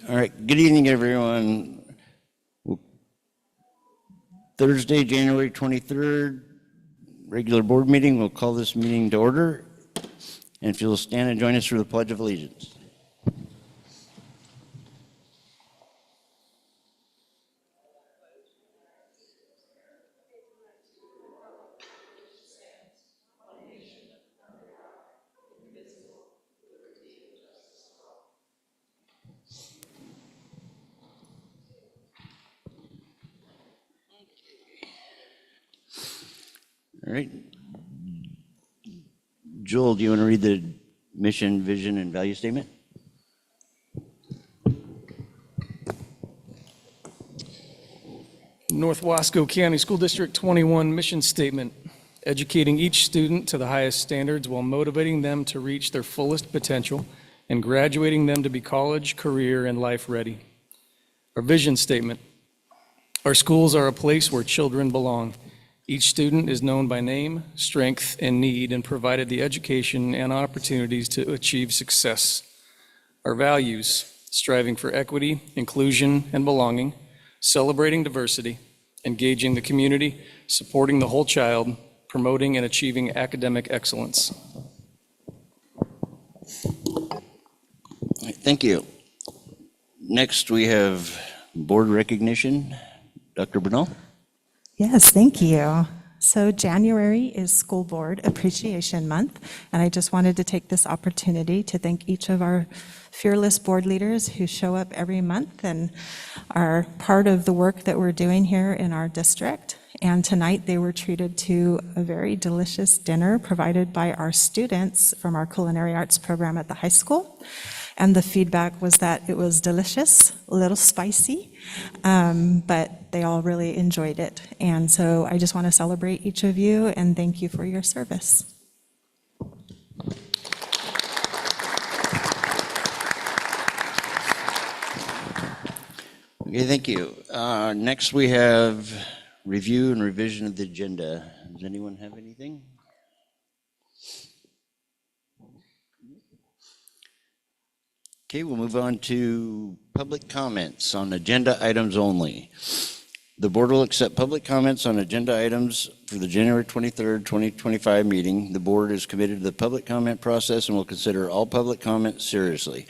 All right, good evening, everyone. Thursday, January 23rd, regular board meeting. We'll call this meeting to order. And if you'll stand and join us for the Pledge of Allegiance. All right. Joel, do you want to read the mission, vision, and value statement? North Wasco County School District 21 mission statement: educating each student to the highest standards while motivating them to reach their fullest potential and graduating them to be college, career, and life ready. Our vision statement: our schools are a place where children belong. Each student is known by name, strength, and need, and provided the education and opportunities to achieve success. Our values: striving for equity, inclusion, and belonging, celebrating diversity, engaging the community, supporting the whole child, promoting and achieving academic excellence. All right, thank you. Next, we have board recognition. Dr. Bernal? Yes, thank you. So January is School Board Appreciation Month, and I just wanted to take this opportunity to thank each of our fearless board leaders who show up every month and are part of the work that we're doing here in our district. And tonight they were treated to a very delicious dinner provided by our students from our culinary arts program at the high school. And the feedback was that it was delicious, a little spicy, but they all really enjoyed it. And so I just want to celebrate each of you and thank you for your service. Okay, thank you. Next, we have review and revision of the agenda. Does anyone have anything? Okay, we'll move on to public comments on agenda items only. The board will accept public comments on agenda items for the January 23rd, 2025 meeting. The board is committed to the public comment process and will consider all public comments seriously.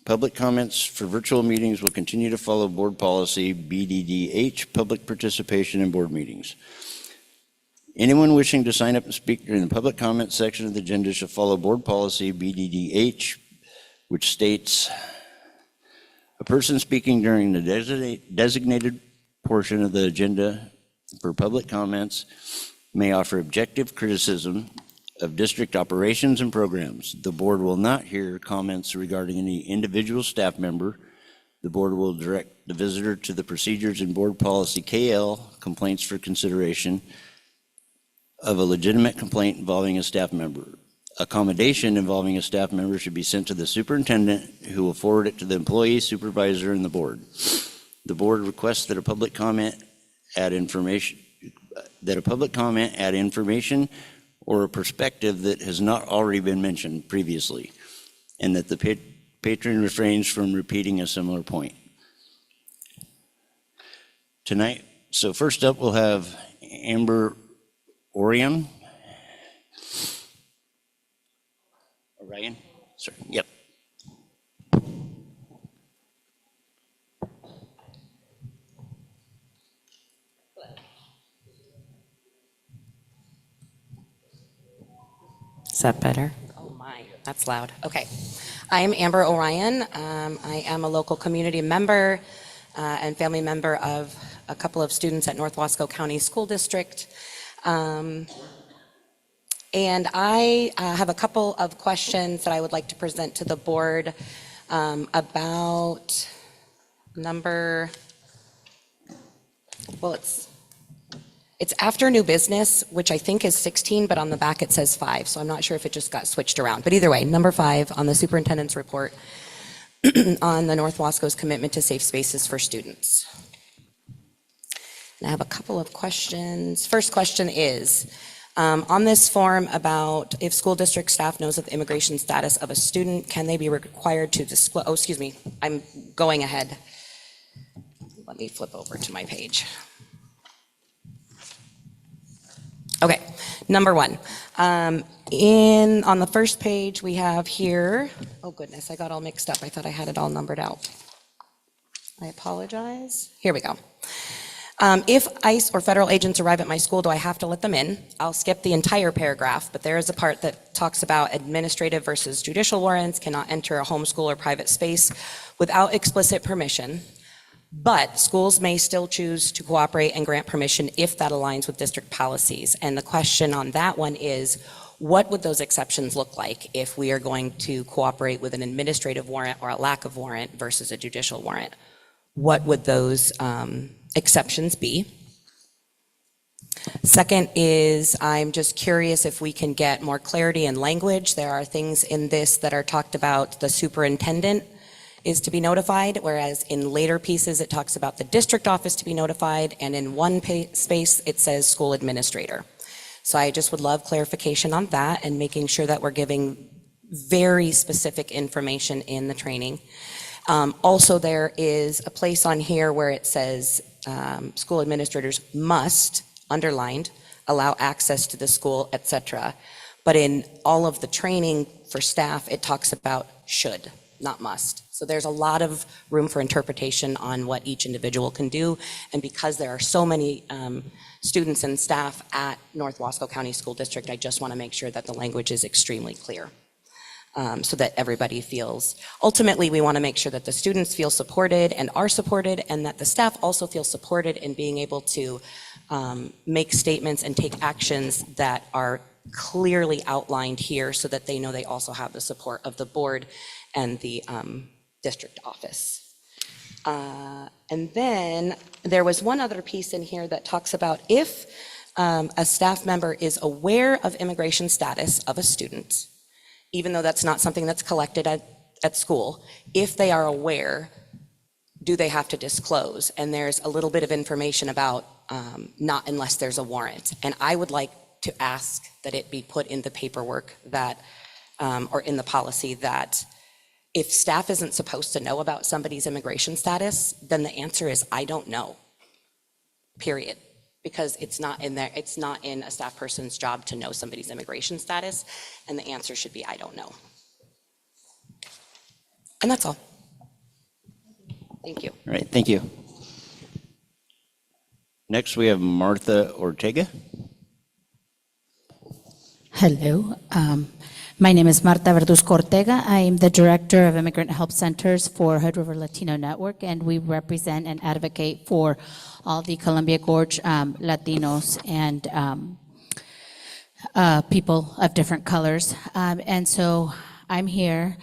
Public comments for virtual meetings will continue to follow board policy BDDH, public participation in board meetings. Anyone wishing to sign up and speak during the public comment section of the agenda should follow board policy BDDH, which states a person speaking during the designated portion of the agenda for public comments may offer objective criticism of district operations and programs. The board will not hear comments regarding any individual staff member. The board will direct the visitor to the procedures in board policy KL, complaints for consideration of a legitimate complaint involving a staff member. Accommodation involving a staff member should be sent to the superintendent, who will forward it to the employee, supervisor, and the board. The board requests that a public comment add information or a perspective that has not already been mentioned previously, and that the patron refrains from repeating a similar point. Tonight, so first up, we'll have Amber Orion. Ryan? Sorry. Yep. Is that better? Oh my, that's loud. Okay. I am Amber Orion. I am a local community member and family member of a couple of students at North Wasco County School District. And I have a couple of questions that I would like to present to the board about number, well, it's after new business, which I think is 16, but on the back it says 5. So I'm not sure if it just got switched around. But either way, number 5 on the superintendent's report on the North Wasco's commitment to safe spaces for students. And I have a couple of questions. First question is, On this form about if school district staff knows of the immigration status of a student, can they be required to disclose, oh, excuse me, I'm going ahead. Let me flip over to my page. Okay, number one. On the first page, we have here, oh goodness, I got all mixed up. I thought I had it all numbered out. I apologize. Here we go. If ICE or federal agents arrive at my school, do I have to let them in? I'll skip the entire paragraph, but there is a part that talks about administrative versus judicial warrants, cannot enter a homeschool or private space without explicit permission. But schools may still choose to cooperate and grant permission if that aligns with district policies. And the question on that one is, what would those exceptions look like if we are going to cooperate with an administrative warrant or a lack of warrant versus a judicial warrant? What would those exceptions be? Second is, I'm just curious if we can get more clarity in language. There are things in this that are talked about the superintendent is to be notified, whereas in later pieces it talks about the district office to be notified, and in one space it says school administrator. So I just would love clarification on that and making sure that we're giving very specific information in the training. Also, there is a place on here where it says school administrators must, underlined, allow access to the school, etc. But in all of the training for staff, it talks about should, not must. So there's a lot of room for interpretation on what each individual can do. And because there are so many students and staff at North Wasco County School District, I just want to make sure that the language is extremely clear so that everybody feels. Ultimately, we want to make sure that the students feel supported and are supported, and that the staff also feel supported in being able to make statements and take actions that are clearly outlined here so that they know they also have the support of the board and the district office. And then there was one other piece in here that talks about if a staff member is aware of immigration status of a student, even though that's not something that's collected at school, if they are aware, do they have to disclose? And there's a little bit of information about not unless there's a warrant. And I would like to ask that it be put in the paperwork that, or in the policy that if staff isn't supposed to know about somebody's immigration status, then the answer is, I don't know, period. Because it's not in there, it's not in a staff person's job to know somebody's immigration status, and the answer should be, I don't know. And that's all. Thank you. All right, thank you. Next, we have Martha Ortega. Hello. My name is Marta Verduzco Ortega. I am the Director of Immigrant Help Centers for Hood River Latino Network, and we represent and advocate for all the Columbia Gorge Latinos and people of different colors. And so I'm here,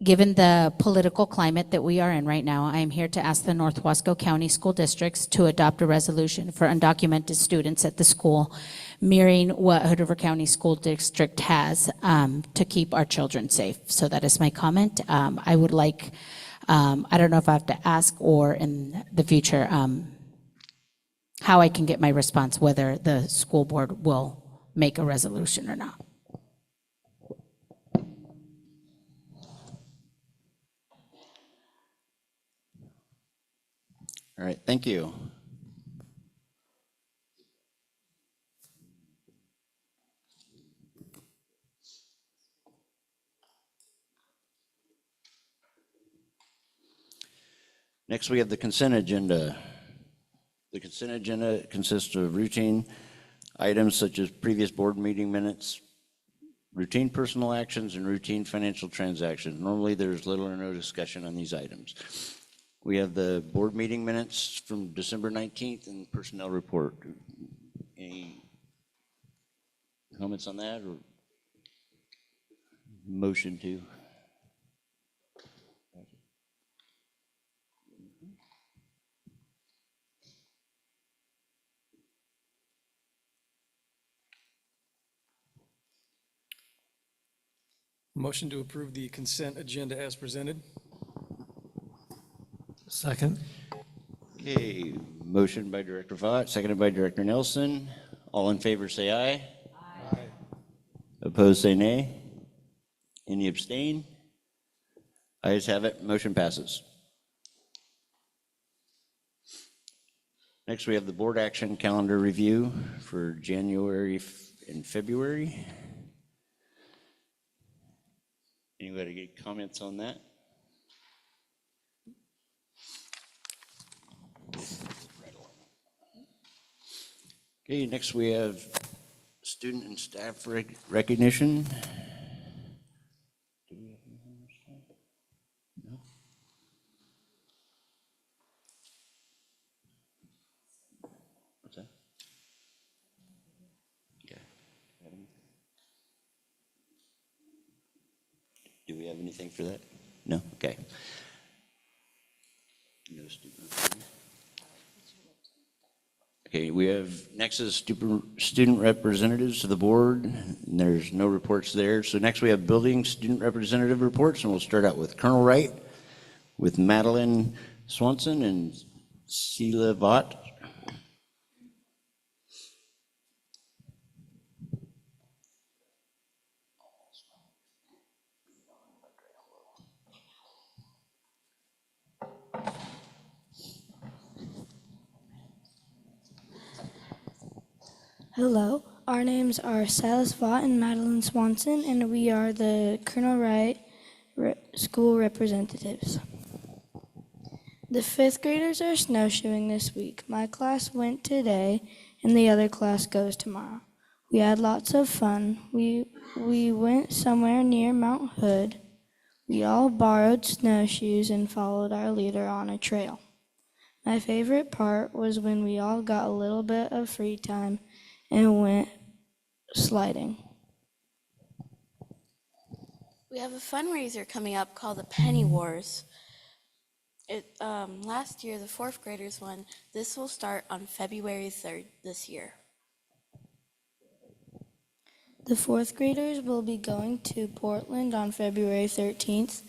given the political climate that we are in right now, I am here to ask the North Wasco County School Districts to adopt a resolution for undocumented students at the school, mirroring what Hood River County School District has to keep our children safe. So that is my comment. I would like, I don't know if I have to ask or in the future, how I can get my response, whether the school board will make a resolution or not. All right, thank you. Next, we have the consent agenda. The consent agenda consists of routine items such as previous board meeting minutes, routine personal actions, and routine financial transactions. Normally, there's little or no discussion on these items. We have the board meeting minutes from December 19th and personnel report. Any comments on that or motion to? Motion to approve the consent agenda as presented. Second. Okay, motion by Director Vaught, seconded by Director Nelson. All in favor, say aye. Aye. Opposed, say nay. Any abstain? Ayes have it, motion passes. Next, we have the board action calendar review for January and February. Anybody get comments on that? Okay, next we have student and staff recognition. Do we have anything this time? No? What's that? Okay. Do we have anything for that? No? Okay. No student. Okay, we have next is student representatives to the board, and there's no reports there. So next we have building student representative reports, and we'll start out with Colonel Wright, with Madeline Swanson and Sheila Vaught. Hello, our names are Silas Vaught and Madeline Swanson, and we are the Colonel Wright school representatives. The fifth graders are snowshoeing this week. My class went today, and the other class goes tomorrow. We had lots of fun. We went somewhere near Mount Hood. We all borrowed snowshoes and followed our leader on a trail. My favorite part was when we all got a little bit of free time and went sliding. We have a fundraiser coming up called the Penny Wars. Last year, the fourth graders won. This will start on February 3rd this year. The fourth graders will be going to Portland on February 13th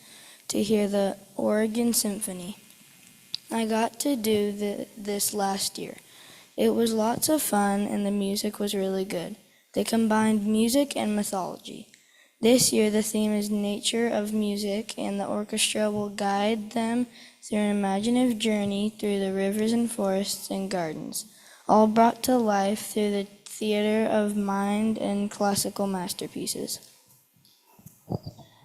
to hear the Oregon Symphony. I got to do this last year. It was lots of fun and the music was really good. They combined music and mythology. This year the theme is nature of music, and the orchestra will guide them through an imaginative journey through the rivers and forests and gardens, all brought to life through the theater of mind and classical masterpieces.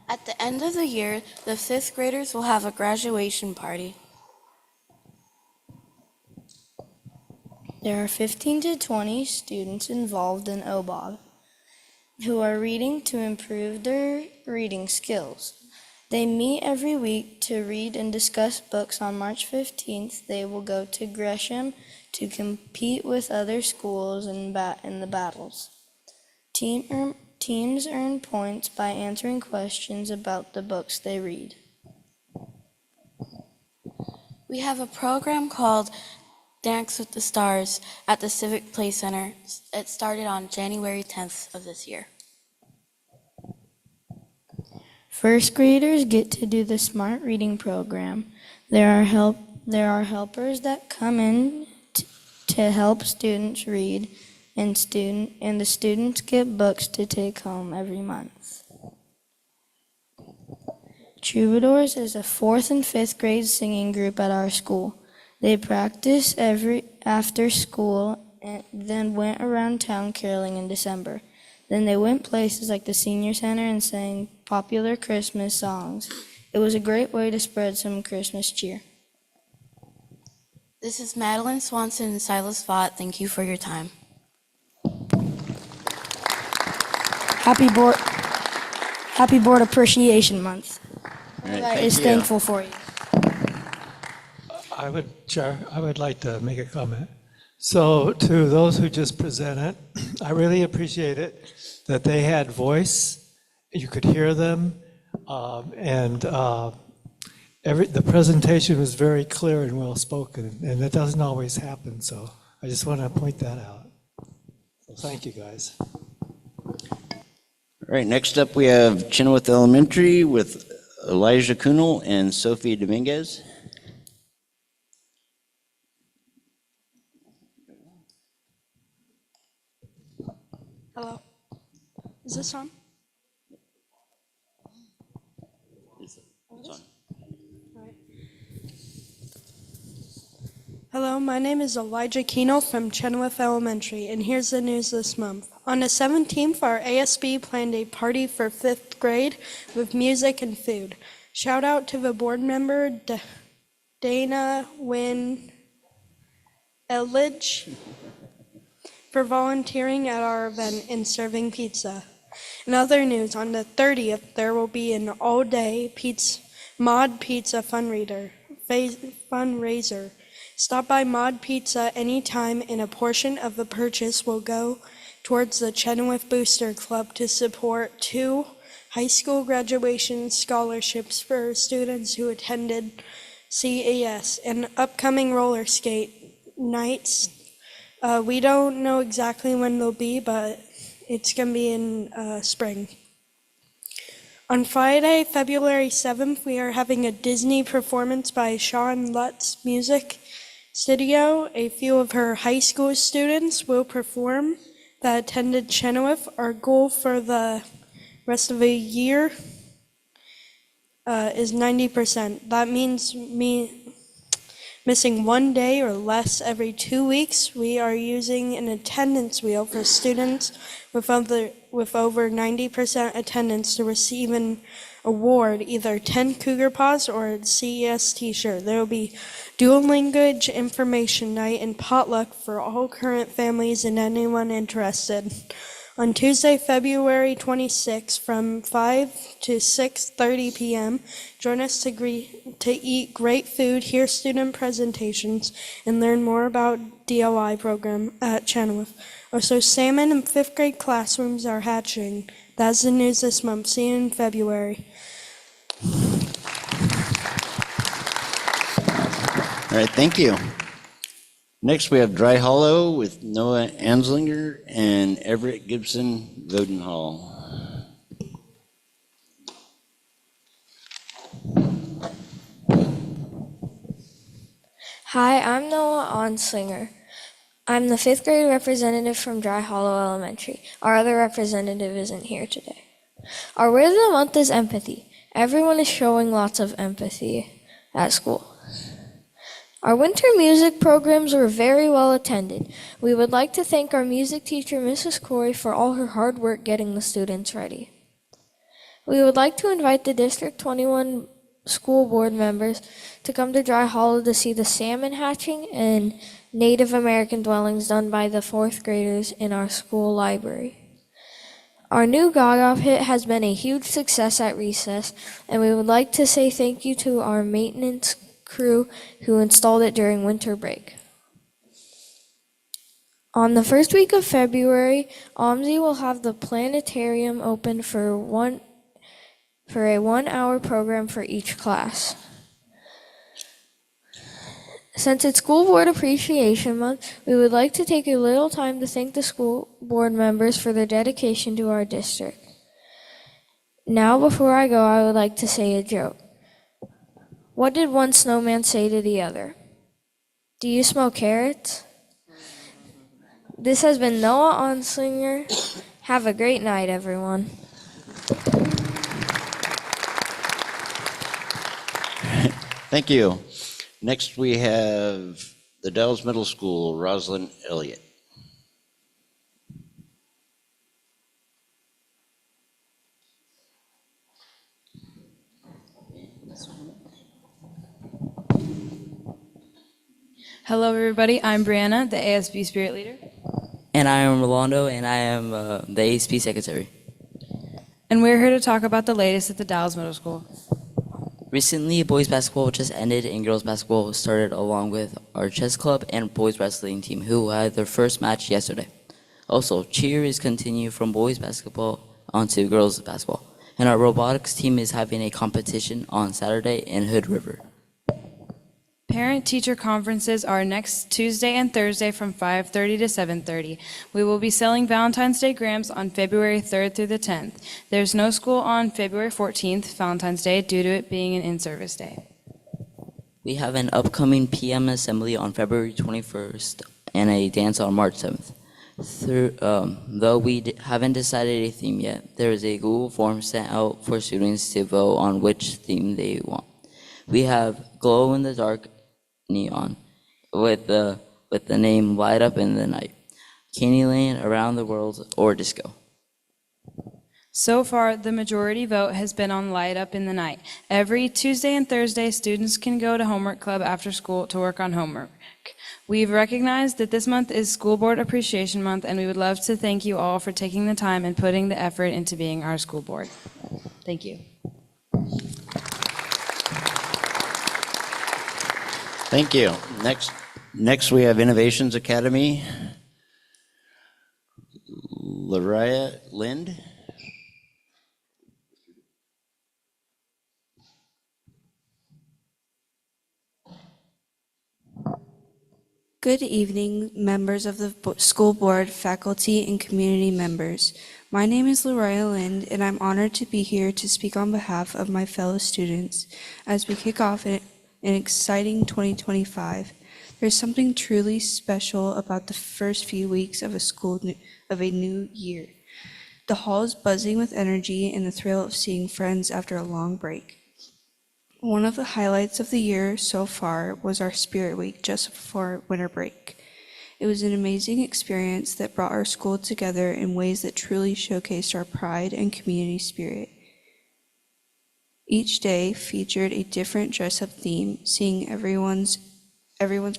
At the end of the year, the fifth graders will have a graduation party. There are 15 to 20 students involved in OBOB who are reading to improve their reading skills. They meet every week to read and discuss books. On March 15th, they will go to Gresham to compete with other schools in the battles. Teams earn points by answering questions about the books they read. We have a program called Dance with the Stars at the Civic Play Center. It started on January 10th of this year. First graders get to do the Smart Reading program. There are helpers that come in to help students read, and the students get books to take home every month. Troubadours is a 4th and 5th grade singing group at our school. They practice after school and then went around town caroling in December. Then they went places like the senior center and sang popular Christmas songs. It was a great way to spread some Christmas cheer. This is Madeline Swanson and Silas Vaught. Thank you for your time. Happy Board Appreciation Month. Right, Is thank you. thankful for you. Chair, I would like to make a comment. So to those who just presented, I really appreciate it that they had voice, you could hear them, and the presentation was very clear and well-spoken, and that doesn't always happen, so I just want to point that out. So thank you, guys. All right, next up we have Chenoweth Elementary with Elijah Kunal and Sophie Dominguez. Hello. Is this on? Hello, my name is Elijah Keno from Chenoweth Elementary, and here's the news this month. On the 17th, our ASB planned a party for 5th grade with music and food. Shout out to the board member, Dana Wynn Elledge, for volunteering at our event and serving pizza. In other news, on the 30th, there will be an all-day Mod Pizza fundraiser. Stop by Mod Pizza anytime, and a portion of the purchase will go towards the Chenoweth Booster Club to support 2 high school graduation scholarships for students who attended CES and upcoming roller skate nights. We don't know exactly when they'll be, but it's going to be in spring. On Friday, February 7th, we are having a Disney performance by Sean Lutz Music Studio. A few of her high school students will perform that attended Chenoweth. Our goal for the rest of the year is 90%. That means missing 1 day or less every 2 weeks. We are using an attendance wheel for students with over 90% attendance to receive an award, either 10 Cougar Paws or a CES t-shirt. There will be dual language information night and potluck for all current families and anyone interested. On Tuesday, February 26th, from 5 to 6:30 p.m., join us to eat great food, hear student presentations, and learn more about DLI program at Chenoweth. Also, salmon in 5th grade classrooms are hatching. That's the news this month. See you in February. All right, thank you. Next, we have Dry Hollow with Noah Anslinger and Everett Gibson Vodenhall. Hi, I'm Noah Anslinger. I'm the 5th grade representative from Dry Hollow Elementary. Our other representative isn't here today. Our word of the month is empathy. Everyone is showing lots of empathy at school. Our winter music programs were very well attended. We would like to thank our music teacher, Mrs. Corey, for all her hard work getting the students ready. We would like to invite the District 21 school board members to come to Dry Hollow to see the salmon hatching and Native American dwellings done by the 4th graders in our school library. Our new Gaga pit has been a huge success at recess, and we would like to say thank you to our maintenance crew who installed it during winter break. On the first week of February, OMSI will have the planetarium open for a 1-hour program for each class. Since it's School Board Appreciation Month, we would like to take a little time to thank the school board members for their dedication to our district. Now, before I go, I would like to say a joke. What did one snowman say to the other? Do you smell carrots? This has been Noah Anslinger. Have a great night, everyone. Thank you. Next, we have the Dalles Middle School, Rosalind Elliott. Hello, everybody. I'm Brianna, the ASB Spirit Leader. And I am Rolando, and I am the ASB Secretary. And we're here to talk about the latest at the Dalles Middle School. Recently, boys basketball just ended and girls basketball started, along with our chess club and boys wrestling team, who had their first match yesterday. Also, cheer is continued from boys basketball onto girls basketball. And our robotics team is having a competition on Saturday in Hood River. Parent-teacher conferences are next Tuesday and Thursday from 5:30 to 7:30. We will be selling Valentine's Day grams on February 3rd through the 10th. There's no school on February 14th, Valentine's Day, due to it being an in-service day. We have an upcoming PM assembly on February 21st and a dance on March 7th. Though we haven't decided a theme yet, there is a Google form sent out for students to vote on which theme they want. We have glow in the dark neon with the name Light Up in the Night, Candyland, Around the World, or Disco. So far, the majority vote has been on Light Up in the Night. Every Tuesday and Thursday, students can go to Homework Club after school to work on homework. We've recognized that this month is School Board Appreciation Month, and we would love to thank you all for taking the time and putting the effort into being our school board. Thank you. Thank you. Next we have Innovations Academy. Lariah Lind. Good evening, members of the school board, faculty, and community members. My name is Lariah Lind, and I'm honored to be here to speak on behalf of my fellow students as we kick off an exciting 2025. There's something truly special about the first few weeks of a new year. The hall is buzzing with energy and the thrill of seeing friends after a long break. One of the highlights of the year so far was our Spirit Week just before winter break. It was an amazing experience that brought our school together in ways that truly showcased our pride and community spirit. Each day featured a different dress-up theme, seeing everyone's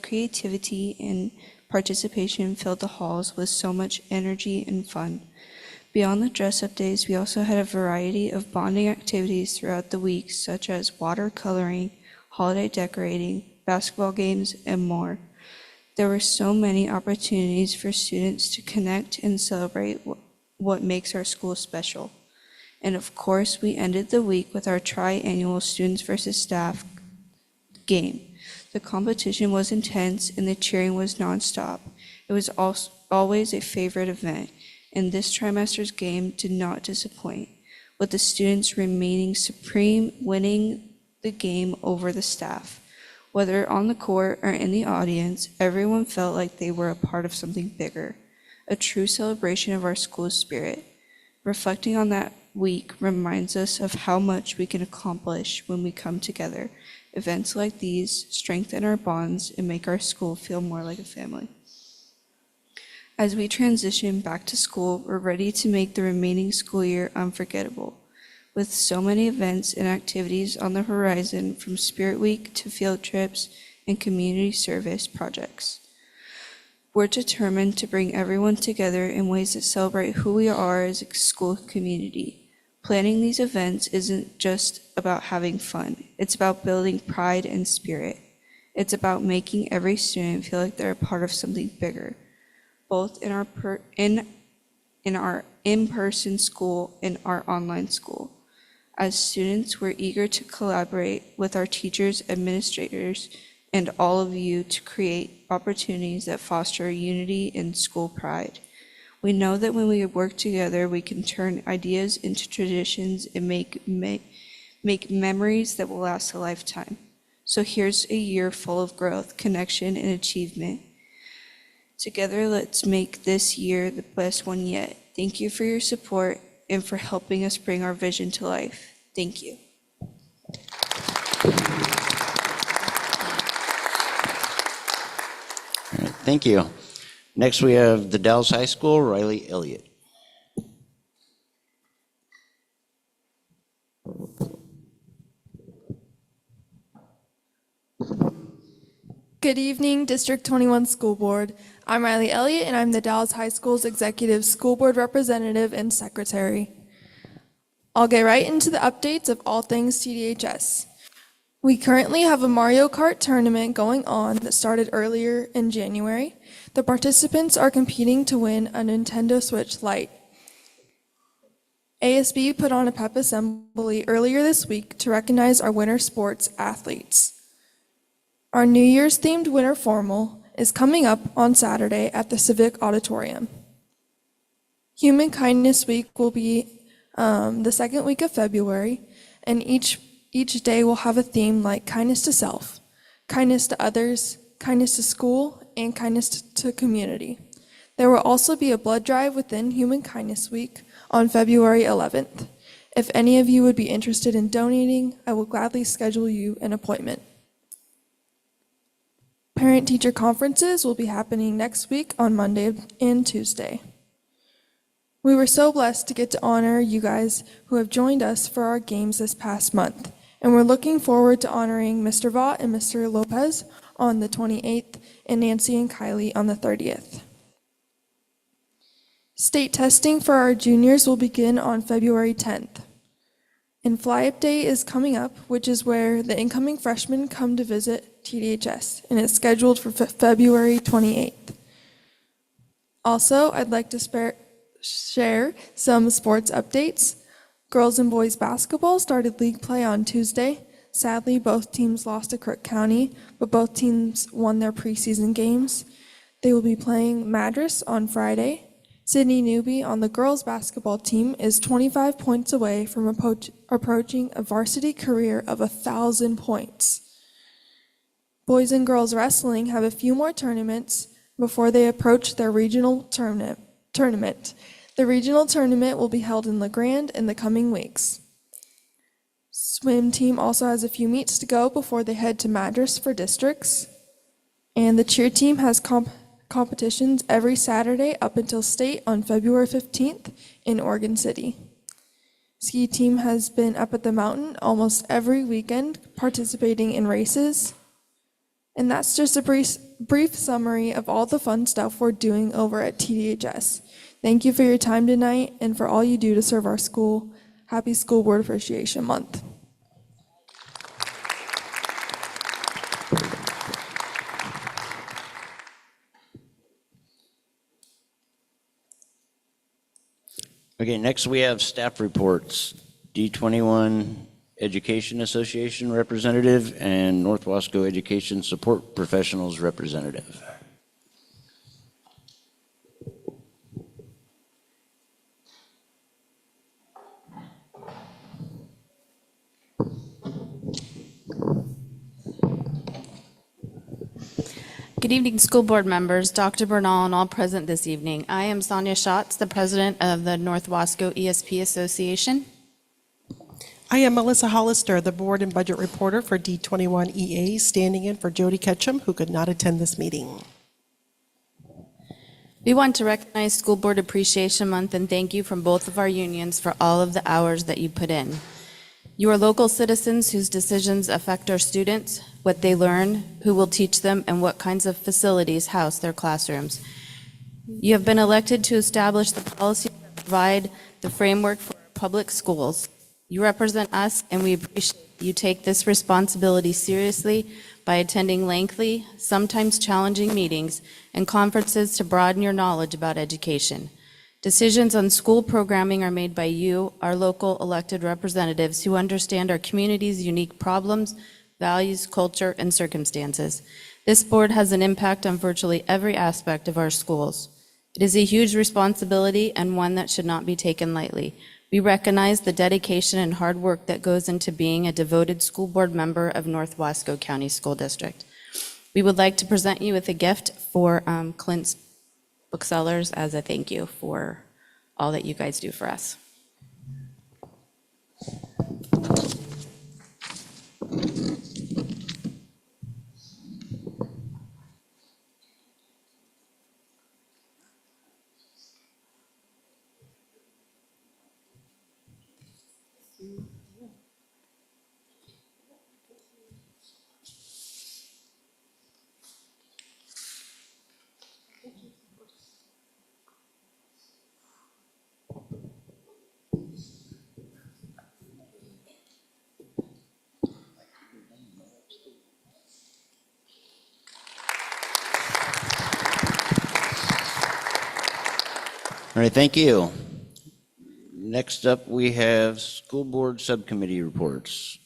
creativity and participation filled the halls with so much energy and fun. Beyond the dress-up days, we also had a variety of bonding activities throughout the week, such as watercoloring, holiday decorating, basketball games, and more. There were so many opportunities for students to connect and celebrate what makes our school special. And of course, we ended the week with our tri-annual Students versus Staff game. The competition was intense and the cheering was nonstop. It was always a favorite event. And this trimester's game did not disappoint, with the students remaining supreme, winning the game over the staff. Whether on the court or in the audience, everyone felt like they were a part of something bigger, a true celebration of our school's spirit. Reflecting on that week reminds us of how much we can accomplish when we come together. Events like these strengthen our bonds and make our school feel more like a family. As we transition back to school, we're ready to make the remaining school year unforgettable. With so many events and activities on the horizon, from Spirit Week to field trips and community service projects. We're determined to bring everyone together in ways that celebrate who we are as a school community. Planning these events isn't just about having fun. It's about building pride and spirit. It's about making every student feel like they're a part of something bigger, both in our in-person school and our online school. As students, we're eager to collaborate with our teachers, administrators, and all of you to create opportunities that foster unity and school pride. We know that when we work together, we can turn ideas into traditions and make memories that will last a lifetime. So here's a year full of growth, connection, and achievement. Together, let's make this year the best one yet. Thank you for your support and for helping us bring our vision to life. Thank you. All right, thank you. Next, we have the Dallas High School, Riley Elliott. Good evening, District 21 School Board. I'm Riley Elliott, and I'm the Dallas High School's Executive School Board Representative and Secretary. I'll get right into the updates of all things TDHS. We currently have a Mario Kart tournament going on that started earlier in January. The participants are competing to win a Nintendo Switch Lite. ASB put on a pep assembly earlier this week to recognize our winter sports athletes. Our New Year's themed winter formal is coming up on Saturday at the Civic Auditorium. Human Kindness Week will be the second week of February, and each day will have a theme like kindness to self, kindness to others, kindness to school, and kindness to community. There will also be a blood drive within Human Kindness Week on February 11th. If any of you would be interested in donating, I will gladly schedule you an appointment. Parent-teacher conferences will be happening next week on Monday and Tuesday. We were so blessed to get to honor you guys who have joined us for our games this past month, and we're looking forward to honoring Mr. Vaught and Mr. Lopez on the 28th and Nancy and Kylie on the 30th. State testing for our juniors will begin on February 10th. And Fly-Up Day is coming up, which is where the incoming freshmen come to visit TDHS, and it's scheduled for February 28th. Also, I'd like to share some sports updates. Girls and boys basketball started league play on Tuesday. Sadly, both teams lost to Crook County, but both teams won their preseason games. They will be playing Madras on Friday. Sydney Newby on the girls basketball team is 25 points away from approaching a varsity career of 1,000 points. Boys and girls wrestling have a few more tournaments before they approach their regional tournament. The regional tournament will be held in La Grande in the coming weeks. Swim team also has a few meets to go before they head to Madras for districts. And the cheer team has competitions every Saturday up until state on February 15th in Oregon City. Ski team has been up at the mountain almost every weekend participating in races. And that's just a brief summary of all the fun stuff we're doing over at TDHS. Thank you for your time tonight and for all you do to serve our school. Happy School Board Appreciation Month. Okay, next we have staff reports. D21 Education Association representative and North Wasco Education Support Professionals representative. Good evening, school board members, Dr. Bernal, and all present this evening. I am Sonia Schatz, the president of the North Wasco ESP Association. I am Melissa Hollister, the board and budget reporter for D21 EA, standing in for Jody Ketchum, who could not attend this meeting. We want to recognize School Board Appreciation Month and thank you from both of our unions for all of the hours that you put in. You are local citizens whose decisions affect our students, what they learn, who will teach them, and what kinds of facilities house their classrooms. You have been elected to establish the policy that provide the framework for public schools. You represent us, and we appreciate you take this responsibility seriously by attending lengthy, sometimes challenging meetings and conferences to broaden your knowledge about education. Decisions on school programming are made by you, our local elected representatives who understand our community's unique problems, values, culture, and circumstances. This board has an impact on virtually every aspect of our schools. It is a huge responsibility and one that should not be taken lightly. We recognize the dedication and hard work that goes into being a devoted school board member of North Wasco County School District. We would like to present you with a gift for Clint's Booksellers as a thank you for all that you guys do for us. All right, thank you. Next up, we have school board subcommittee reports.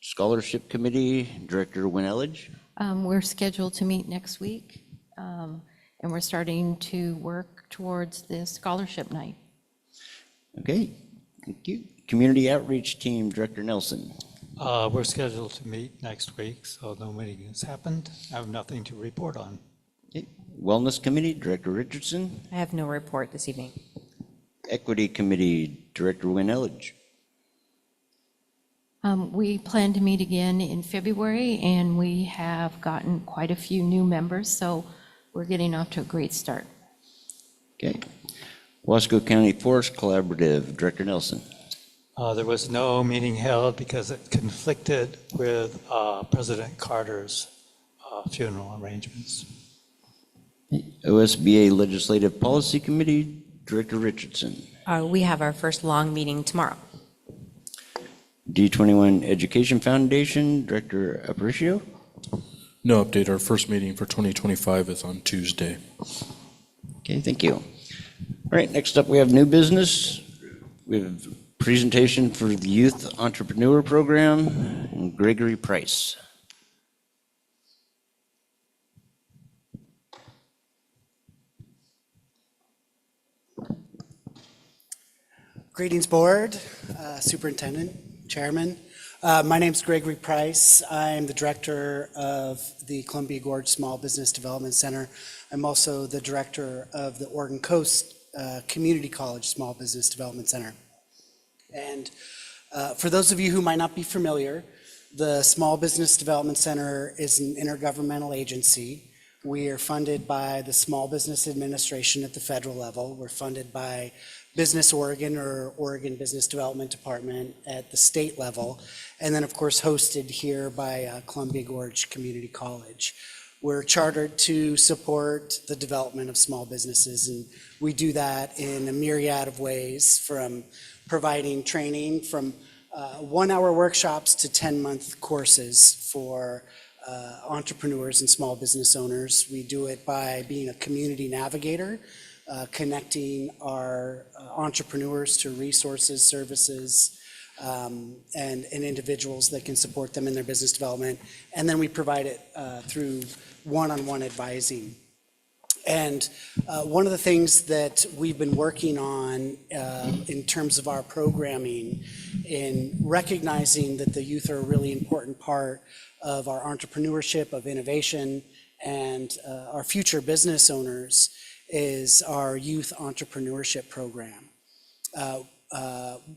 Scholarship Committee, Director Winelledge. We're scheduled to meet next week, and we're starting to work towards the scholarship night. Okay, thank you. Community Outreach Team, Director Nelson. We're scheduled to meet next week, so no meeting has happened. I have nothing to report on. Okay. Wellness Committee, Director Richardson. I have no report this evening. Equity Committee, Director Wynn Elledge. We plan to meet again in February, and we have gotten quite a few new members, so we're getting off to a great start. Okay. Wasco County Forest Collaborative, Director Nelson. There was no meeting held because it conflicted with President Carter's funeral arrangements. OSBA Legislative Policy Committee, Director Richardson. We have our first long meeting tomorrow. D21 Education Foundation, Director Aparicio. No update. Our first meeting for 2025 is on Tuesday. Okay, thank you. All right, next up we have new business. We have presentation for the Youth Entrepreneur Program and Gregory Price. Greetings, Board, Superintendent, Chairman. My name is Gregory Price. I'm the Director of the Columbia Gorge Small Business Development Center. I'm also the Director of the Oregon Coast Community College Small Business Development Center. And for those of you who might not be familiar, the Small Business Development Center is an intergovernmental agency. We are funded by the Small Business Administration at the federal level. We're funded by Business Oregon or Oregon Business Development Department at the state level, and then of course hosted here by Columbia Gorge Community College. We're chartered to support the development of small businesses, and we do that in a myriad of ways, from providing training from 1-hour workshops to 10-month courses for entrepreneurs and small business owners. We do it by being a community navigator, connecting our entrepreneurs to resources, services, and individuals that can support them in their business development. And then we provide it through one-on-one advising. And one of the things that we've been working on in terms of our programming, in recognizing that the youth are a really important part of our entrepreneurship, of innovation, and our future business owners, is our youth entrepreneurship program.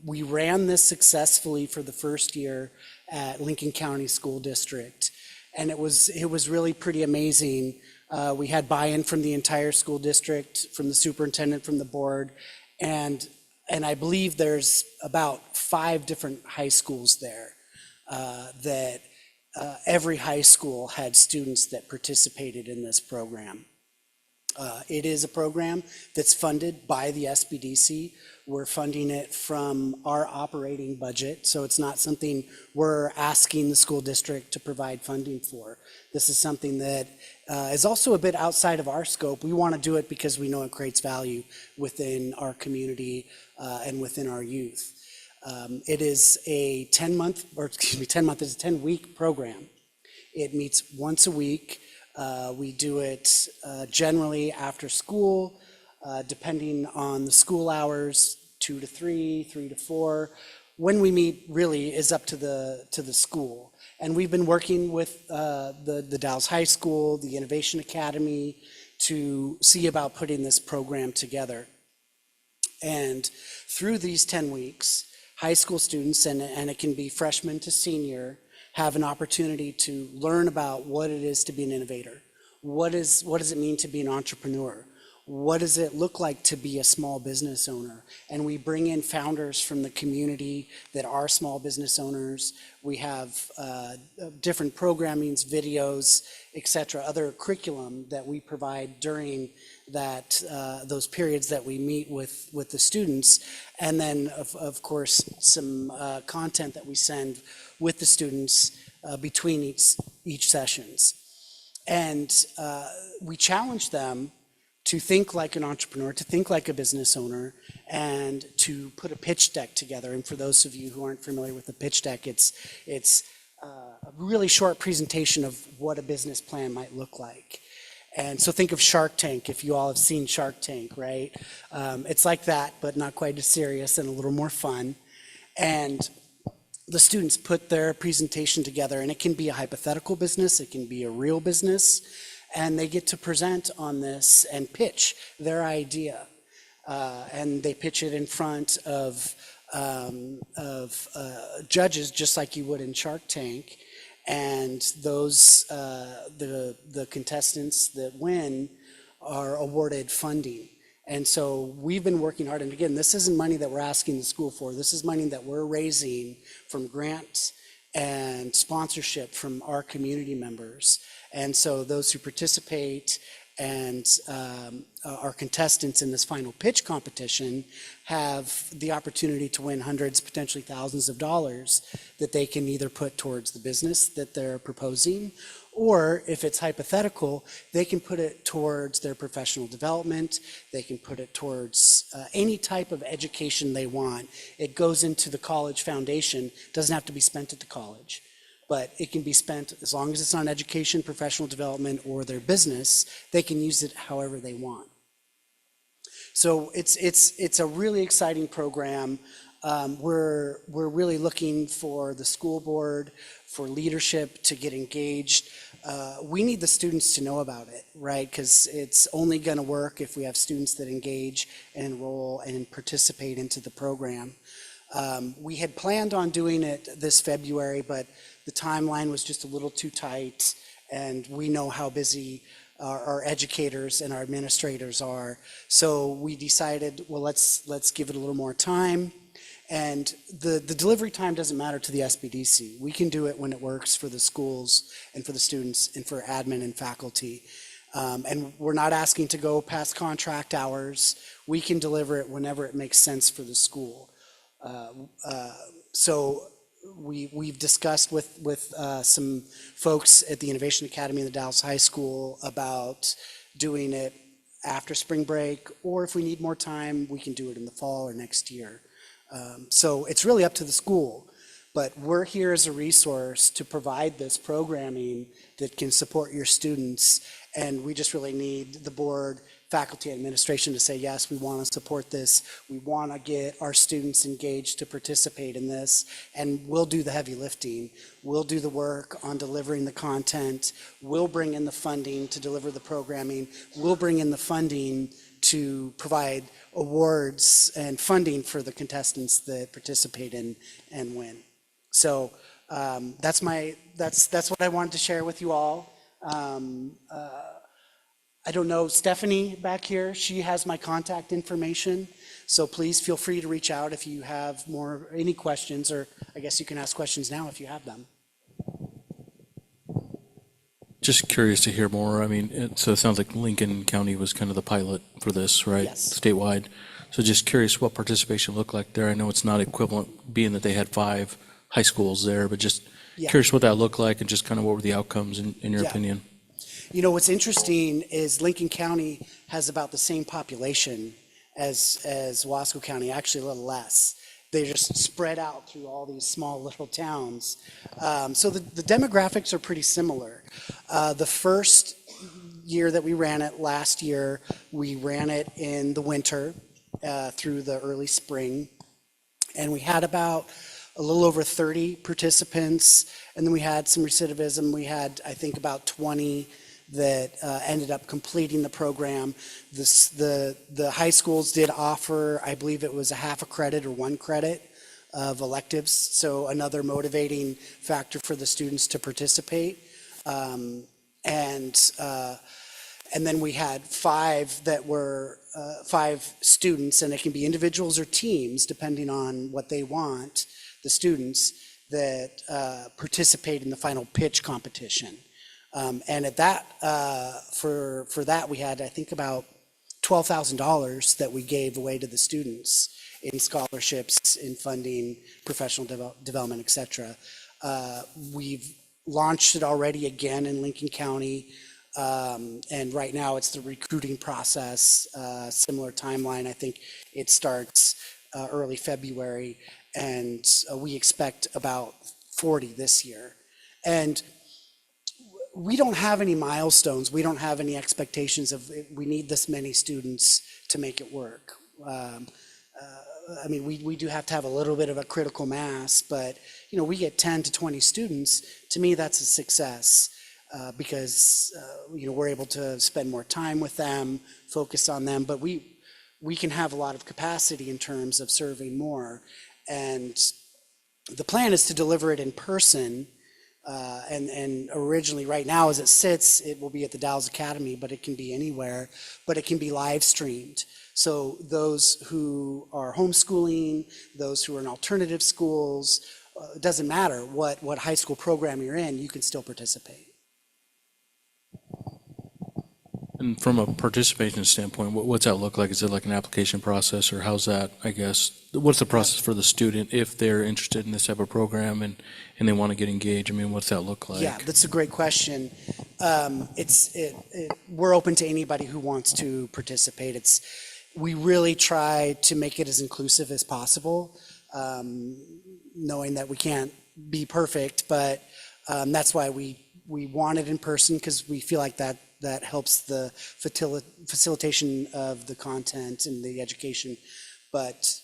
We ran this successfully for the first year at Lincoln County School District, and it was really pretty amazing. We had buy-in from the entire school district, from the superintendent, from the board, and I believe there's about 5 different high schools there that every high school had students that participated in this program. It is a program that's funded by the SBDC. We're funding it from our operating budget, so it's not something we're asking the school district to provide funding for. This is something that is also a bit outside of our scope. We want to do it because we know it creates value within our community and within our youth. It is a 10-week program. It meets once a week. We do it generally after school, depending on the school hours, 2 to 3, 3 to 4. When we meet really is up to the school. And we've been working with the Dalles High School, the Innovation Academy, to see about putting this program together. And through these 10 weeks, high school students, and it can be freshman to senior, have an opportunity to learn about what it is to be an innovator. What does it mean to be an entrepreneur? What does it look like to be a small business owner? And we bring in founders from the community that are small business owners. We have different programmings, videos, etc., other curriculum that we provide during those periods that we meet with the students. And then, of course, some content that we send with the students between each sessions. And we challenge them to think like an entrepreneur, to think like a business owner, and to put a pitch deck together. And for those of you who aren't familiar with the pitch deck, it's a really short presentation of what a business plan might look like. And so think of Shark Tank, if you all have seen Shark Tank, right? It's like that, but not quite as serious and a little more fun. And the students put their presentation together, and it can be a hypothetical business, it can be a real business, and they get to present on this and pitch their idea. And they pitch it in front of judges, just like you would in Shark Tank. And those, the contestants that win are awarded funding. And so we've been working hard. And again, this isn't money that we're asking the school for. This is money that we're raising from grants and sponsorship from our community members. And so those who participate and our contestants in this final pitch competition have the opportunity to win hundreds, potentially thousands of dollars that they can either put towards the business that they're proposing, or if it's hypothetical, they can put it towards their professional development. They can put it towards any type of education they want. It goes into the college foundation. It doesn't have to be spent at the college, but it can be spent as long as it's on education, professional development, or their business. They can use it however they want. So it's a really exciting program. We're really looking for the school board, for leadership to get engaged. We need the students to know about it, right? Because it's only going to work if we have students that engage and enroll and participate into the program. We had planned on doing it this February, but the timeline was just a little too tight, and we know how busy our educators and our administrators are. So we decided, well, let's give it a little more time. And the delivery time doesn't matter to the SBDC. We can do it when it works for the schools and for the students and for admin and faculty. And we're not asking to go past contract hours. We can deliver it whenever it makes sense for the school. So we've discussed with some folks at the Innovation Academy in the Dallas High School about doing it after spring break, or if we need more time, we can do it in the fall or next year. So it's really up to the school, but we're here as a resource to provide this programming that can support your students, and we just really need the board, faculty, and administration to say, yes, we want to support this. We want to get our students engaged to participate in this, and we'll do the heavy lifting. We'll do the work on delivering the content. We'll bring in the funding to deliver the programming. We'll bring in the funding to provide awards and funding for the contestants that participate in and win. So that's what I wanted to share with you all. I don't know, Stephanie back here, she has my contact information. So please feel free to reach out if you have any questions, or I guess you can ask questions now if you have them. Just curious to hear more. I mean, so it sounds like Lincoln County was kind of the pilot for this, right? Yes. Statewide. So just curious what participation looked like there. I know it's not equivalent, being that they had 5 high schools there, but just curious what that looked like and just kind of what were the outcomes in your opinion? You know, what's interesting is Lincoln County has about the same population as Wasco County, actually a little less. They're just spread out through all these small little towns. So the demographics are pretty similar. The first year that we ran it, last year, we ran it in the winter through the early spring. And we had about a little over 30 participants. And then we had some recidivism. We had, I think, about 20 that ended up completing the program. The high schools did offer, I believe it was a half a credit or 1 credit of electives, so another motivating factor for the students to participate. And then we had 5 that were 5 students, and it can be individuals or teams depending on what they want, the students that participate in the final pitch competition. And at that, for that, we had, I think, about $12,000 that we gave away to the students in scholarships, in funding, professional development, et cetera. We've launched it already again in Lincoln County, and right now it's the recruiting process, similar timeline. I think it starts early February, and we expect about 40 this year. And we don't have any milestones. We don't have any expectations of we need this many students to make it work. I mean, we do have to have a little bit of a critical mass, but you know, we get 10 to 20 students. To me, that's a success. because, we're able to spend more time with them, focus on them, but we can have a lot of capacity in terms of serving more. And the plan is to deliver it in person. And originally, right now, as it sits, it will be at the Dalles Academy, but it can be anywhere, but it can be live streamed. So those who are homeschooling, those who are in alternative schools, it doesn't matter what high school program you're in, you can still participate. And from a participation standpoint, what's that look like? Is it like an application process, or how's that, I guess, what's the process for the student if they're interested in this type of program and they want to get engaged? I mean, what's that look like? Yeah, that's a great question. We're open to anybody who wants to participate. We really try to make it as inclusive as possible, knowing that we can't be perfect, but that's why we want it in person, because we feel like that helps the facilitation of the content and the education. But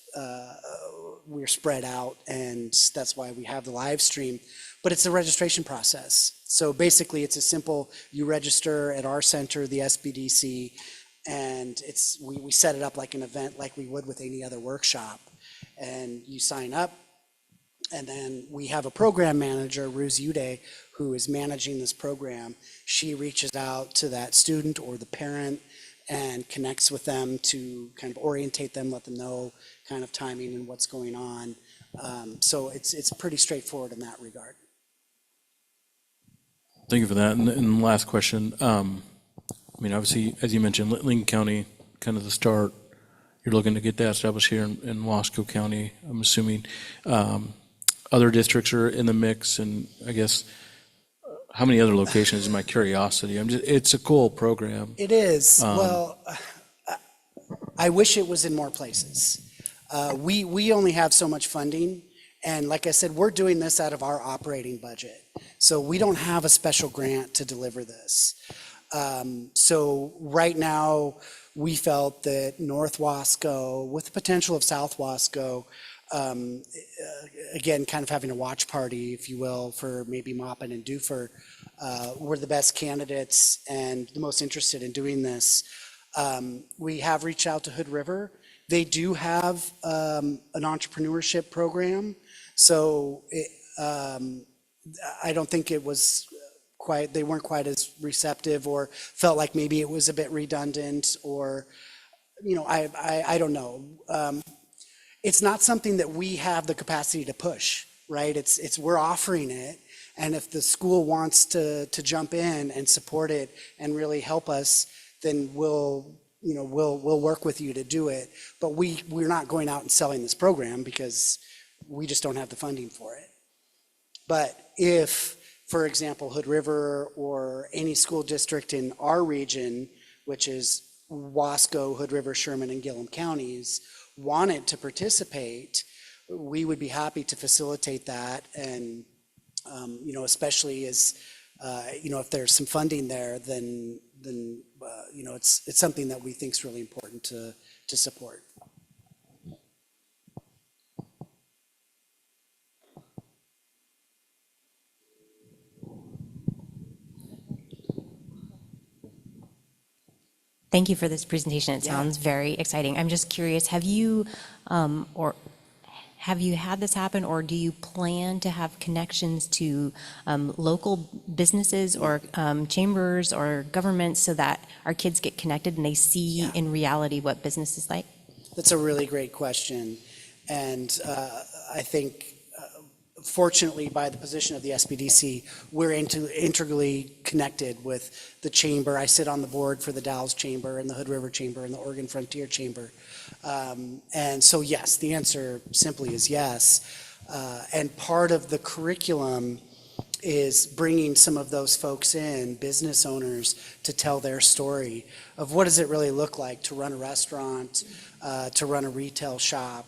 we're spread out, and that's why we have the live stream. But it's a registration process. So basically, it's a simple, you register at our center, the SBDC, and we set it up like an event like we would with any other workshop. And you sign up, and then we have a program manager, Ruz Uday, who is managing this program. She reaches out to that student or the parent and connects with them to kind of orientate them, let them know kind of timing and what's going on. So it's pretty straightforward in that regard. Thank you for that. And last question, I mean, obviously, as you mentioned, Lincoln County, kind of the start, you're looking to get that established here in Wasco County, I'm assuming. Other districts are in the mix, and I guess, how many other locations is my curiosity? It's a cool program. It is. Well, I wish it was in more places. We only have so much funding, and like I said, we're doing this out of our operating budget. So we don't have a special grant to deliver this. So right now, we felt that North Wasco, with the potential of South Wasco, again, kind of having a watch party, if you will, for maybe Maupin and Dufur, were the best candidates and the most interested in doing this. We have reached out to Hood River. They do have an entrepreneurship program, so I don't think it was they weren't quite as receptive, or felt like maybe it was a bit redundant, or, I don't know. It's not something that we have the capacity to push, right? We're offering it, and if the school wants to jump in and support it and really help us, then we'll work with you to do it. But we're not going out and selling this program because we just don't have the funding for it. But if, for example, Hood River or any school district in our region, which is Wasco, Hood River, Sherman, and Gillum counties, wanted to participate, we would be happy to facilitate that. And, especially as, if there's some funding there, then it's something that we think is really important to support. Thank you for this presentation. It sounds very exciting. I'm just curious, have you had this happen, or do you plan to have connections to local businesses or chambers or governments so that our kids get connected and they see in reality what business is like? That's a really great question. And I think, fortunately, by the position of the SBDC, we're integrally connected with the chamber. I sit on the board for the Dalles Chamber and the Hood River Chamber and the Oregon Frontier Chamber. And so, yes, the answer simply is yes. And part of the curriculum is bringing some of those folks in, business owners, to tell their story of what does it really look like to run a restaurant, to run a retail shop,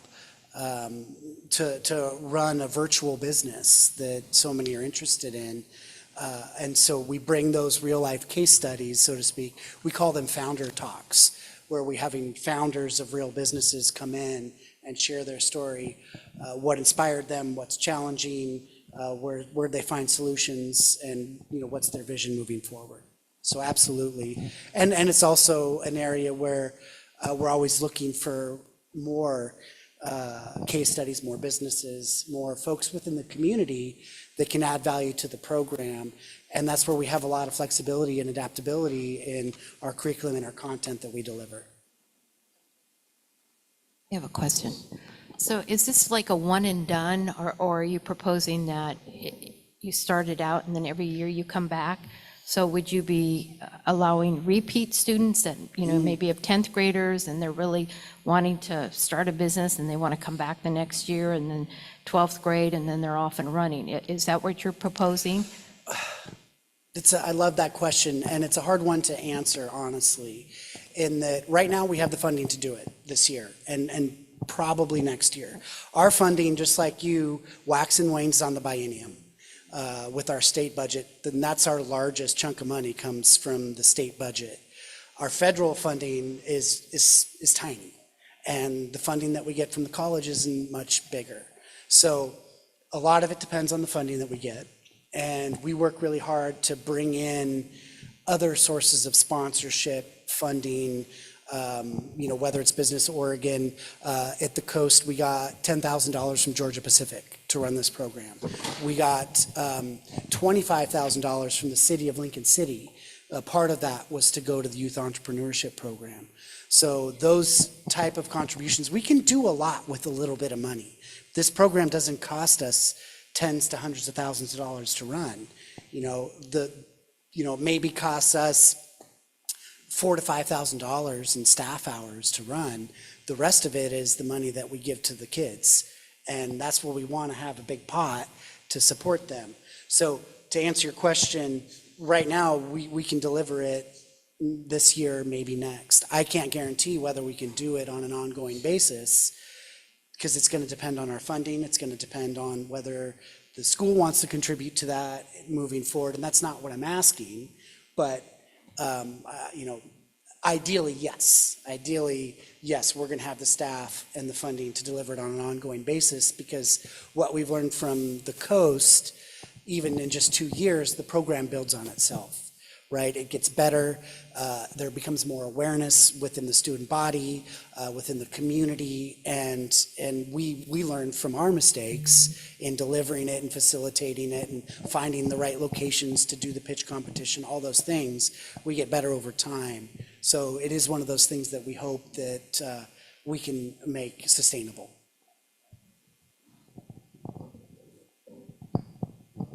to run a virtual business that so many are interested in. And so we bring those real life case studies, so to speak. We call them founder talks, where we're having founders of real businesses come in and share their story, what inspired them, what's challenging, where they find solutions and, what's their vision moving forward. So absolutely. And it's also an area where we're always looking for more case studies, more businesses, more folks within the community that can add value to the program. And that's where we have a lot of flexibility and adaptability in our curriculum and our content that we deliver. I have a question. So is this like a one and done, or are you proposing that you started out and then every year you come back? So would you be allowing repeat students that, maybe of 10th graders and they're really wanting to start a business and they want to come back the next year, and then 12th grade and then they're off and running? Is that what you're proposing? I love that question, and it's a hard one to answer, honestly, in that right now we have the funding to do it this year and probably next year. Our funding, just like you, wax and wanes on the biennium. With our state budget, then that's our largest chunk of money comes from the state budget. Our federal funding is tiny, and the funding that we get from the college isn't much bigger. So a lot of it depends on the funding that we get, and we work really hard to bring in other sources of sponsorship, funding, whether it's Business Oregon. At the coast, we got $10,000 from Georgia Pacific to run this program. We got $25,000 from the city of Lincoln City. Part of that was to go to the youth entrepreneurship program. So those type of contributions, we can do a lot with a little bit of money. This program doesn't cost us tens to hundreds of thousands of dollars to run. It maybe costs us $4,000 to $5,000 in staff hours to run. The rest of it is the money that we give to the kids. And that's where we want to have a big pot to support them. So to answer your question, right now, we can deliver it this year, maybe next. I can't guarantee whether we can do it on an ongoing basis, because it's going to depend on our funding. It's going to depend on whether the school wants to contribute to that moving forward. And that's not what I'm asking, but ideally, yes. Ideally, yes, we're going to have the staff and the funding to deliver it on an ongoing basis, because what we've learned from the coast, even in just 2 years, the program builds on itself, right? It gets better. There becomes more awareness within the student body, within the community, and we learn from our mistakes in delivering it and facilitating it and finding the right locations to do the pitch competition, all those things. We get better over time. So it is one of those things that we hope that we can make sustainable.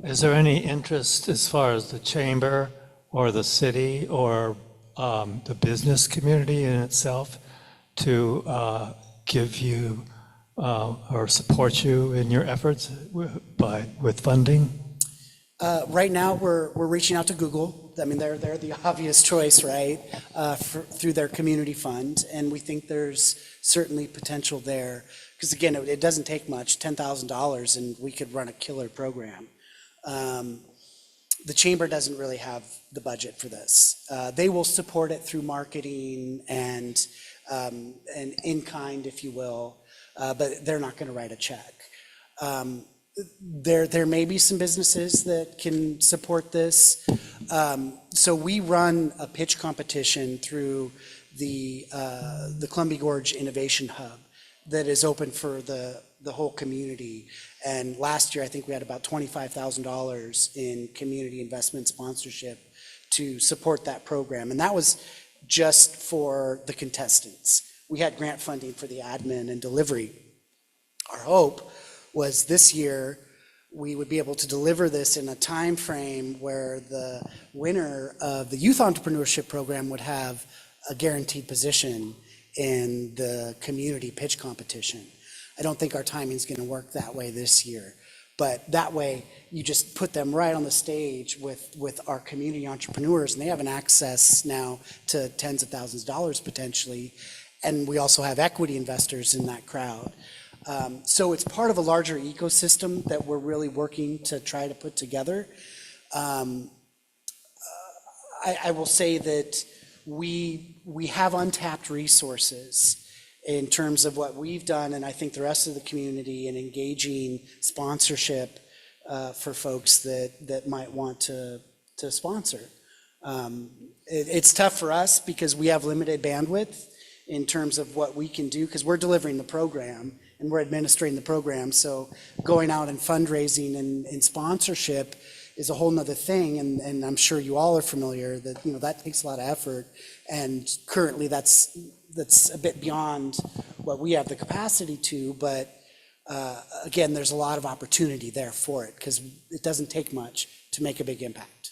Is there any interest as far as the chamber or the city or the business community in itself to give you or support you in your efforts with funding? Right now, we're reaching out to Google. I mean, they're the obvious choice, right, through their community fund, and we think there's certainly potential there. Because again, it doesn't take much, $10,000, and we could run a killer program. The chamber doesn't really have the budget for this. They will support it through marketing and in kind, if you will, but they're not going to write a check. There may be some businesses that can support this. So we run a pitch competition through the Columbia Gorge Innovation Hub that is open for the whole community. And last year, I think we had about $25,000 in community investment sponsorship to support that program. And that was just for the contestants. We had grant funding for the admin and delivery. Our hope was this year we would be able to deliver this in a time frame where the winner of the youth entrepreneurship program would have a guaranteed position in the community pitch competition. I don't think our timing is going to work that way this year, but that way you just put them right on the stage with our community entrepreneurs, and they have an access now to tens of thousands of dollars potentially, and we also have equity investors in that crowd. So it's part of a larger ecosystem that we're really working to try to put together. I will say that we have untapped resources in terms of what we've done, and I think the rest of the community in engaging sponsorship for folks that might want to sponsor. It's tough for us because we have limited bandwidth in terms of what we can do, because we're delivering the program and we're administering the program. So going out and fundraising and sponsorship is a whole nother thing. And I'm sure you all are familiar that, that takes a lot of effort. And currently that's a bit beyond what we have the capacity to, but again, there's a lot of opportunity there for it because it doesn't take much to make a big impact.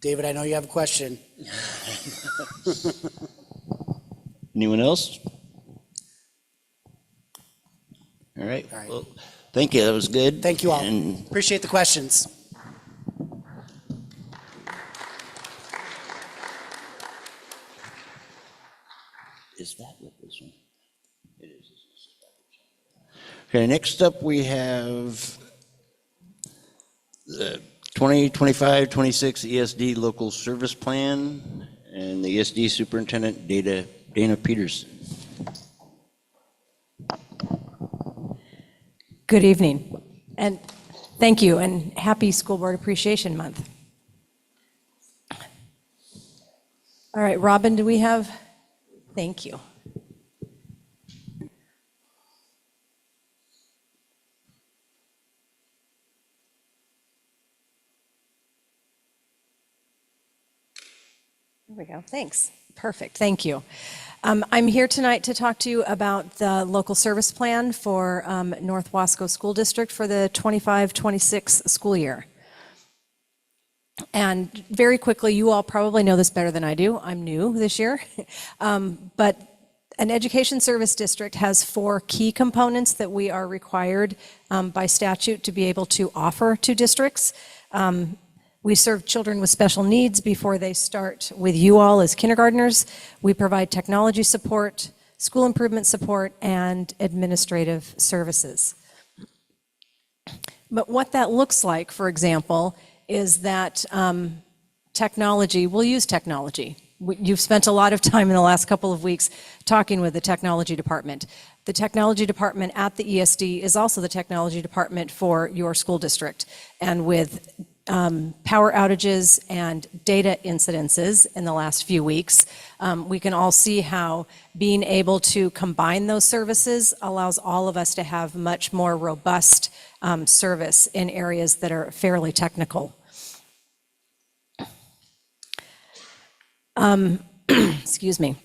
David, I know you have a question. Anyone else? All right. Well, thank you. That was good. Thank you all. And appreciate the questions. is that what this one? It is. Okay, next up we have the 2025-26 ESD Local Service Plan and the ESD Superintendent Dana Peterson. Good evening, and thank you, and happy School Board Appreciation Month. All right, Robin, do we have? Thank you. There we go. Thanks. Perfect. Thank you. I'm here tonight to talk to you about the local service plan for North Wasco School District for the 25-26 school year. And very quickly, you all probably know this better than I do. I'm new this year. But an education service district has 4 key components that we are required by statute to be able to offer to districts. We serve children with special needs before they start with you all as kindergartners. We provide technology support, school improvement support, and administrative services. But what that looks like, for example, is that technology, we'll use technology. You've spent a lot of time in the last couple of weeks talking with the technology department. The technology department at the ESD is also the technology department for your school district. And with power outages and data incidences in the last few weeks, we can all see how being able to combine those services allows all of us to have much more robust service in areas that are fairly technical. Excuse me.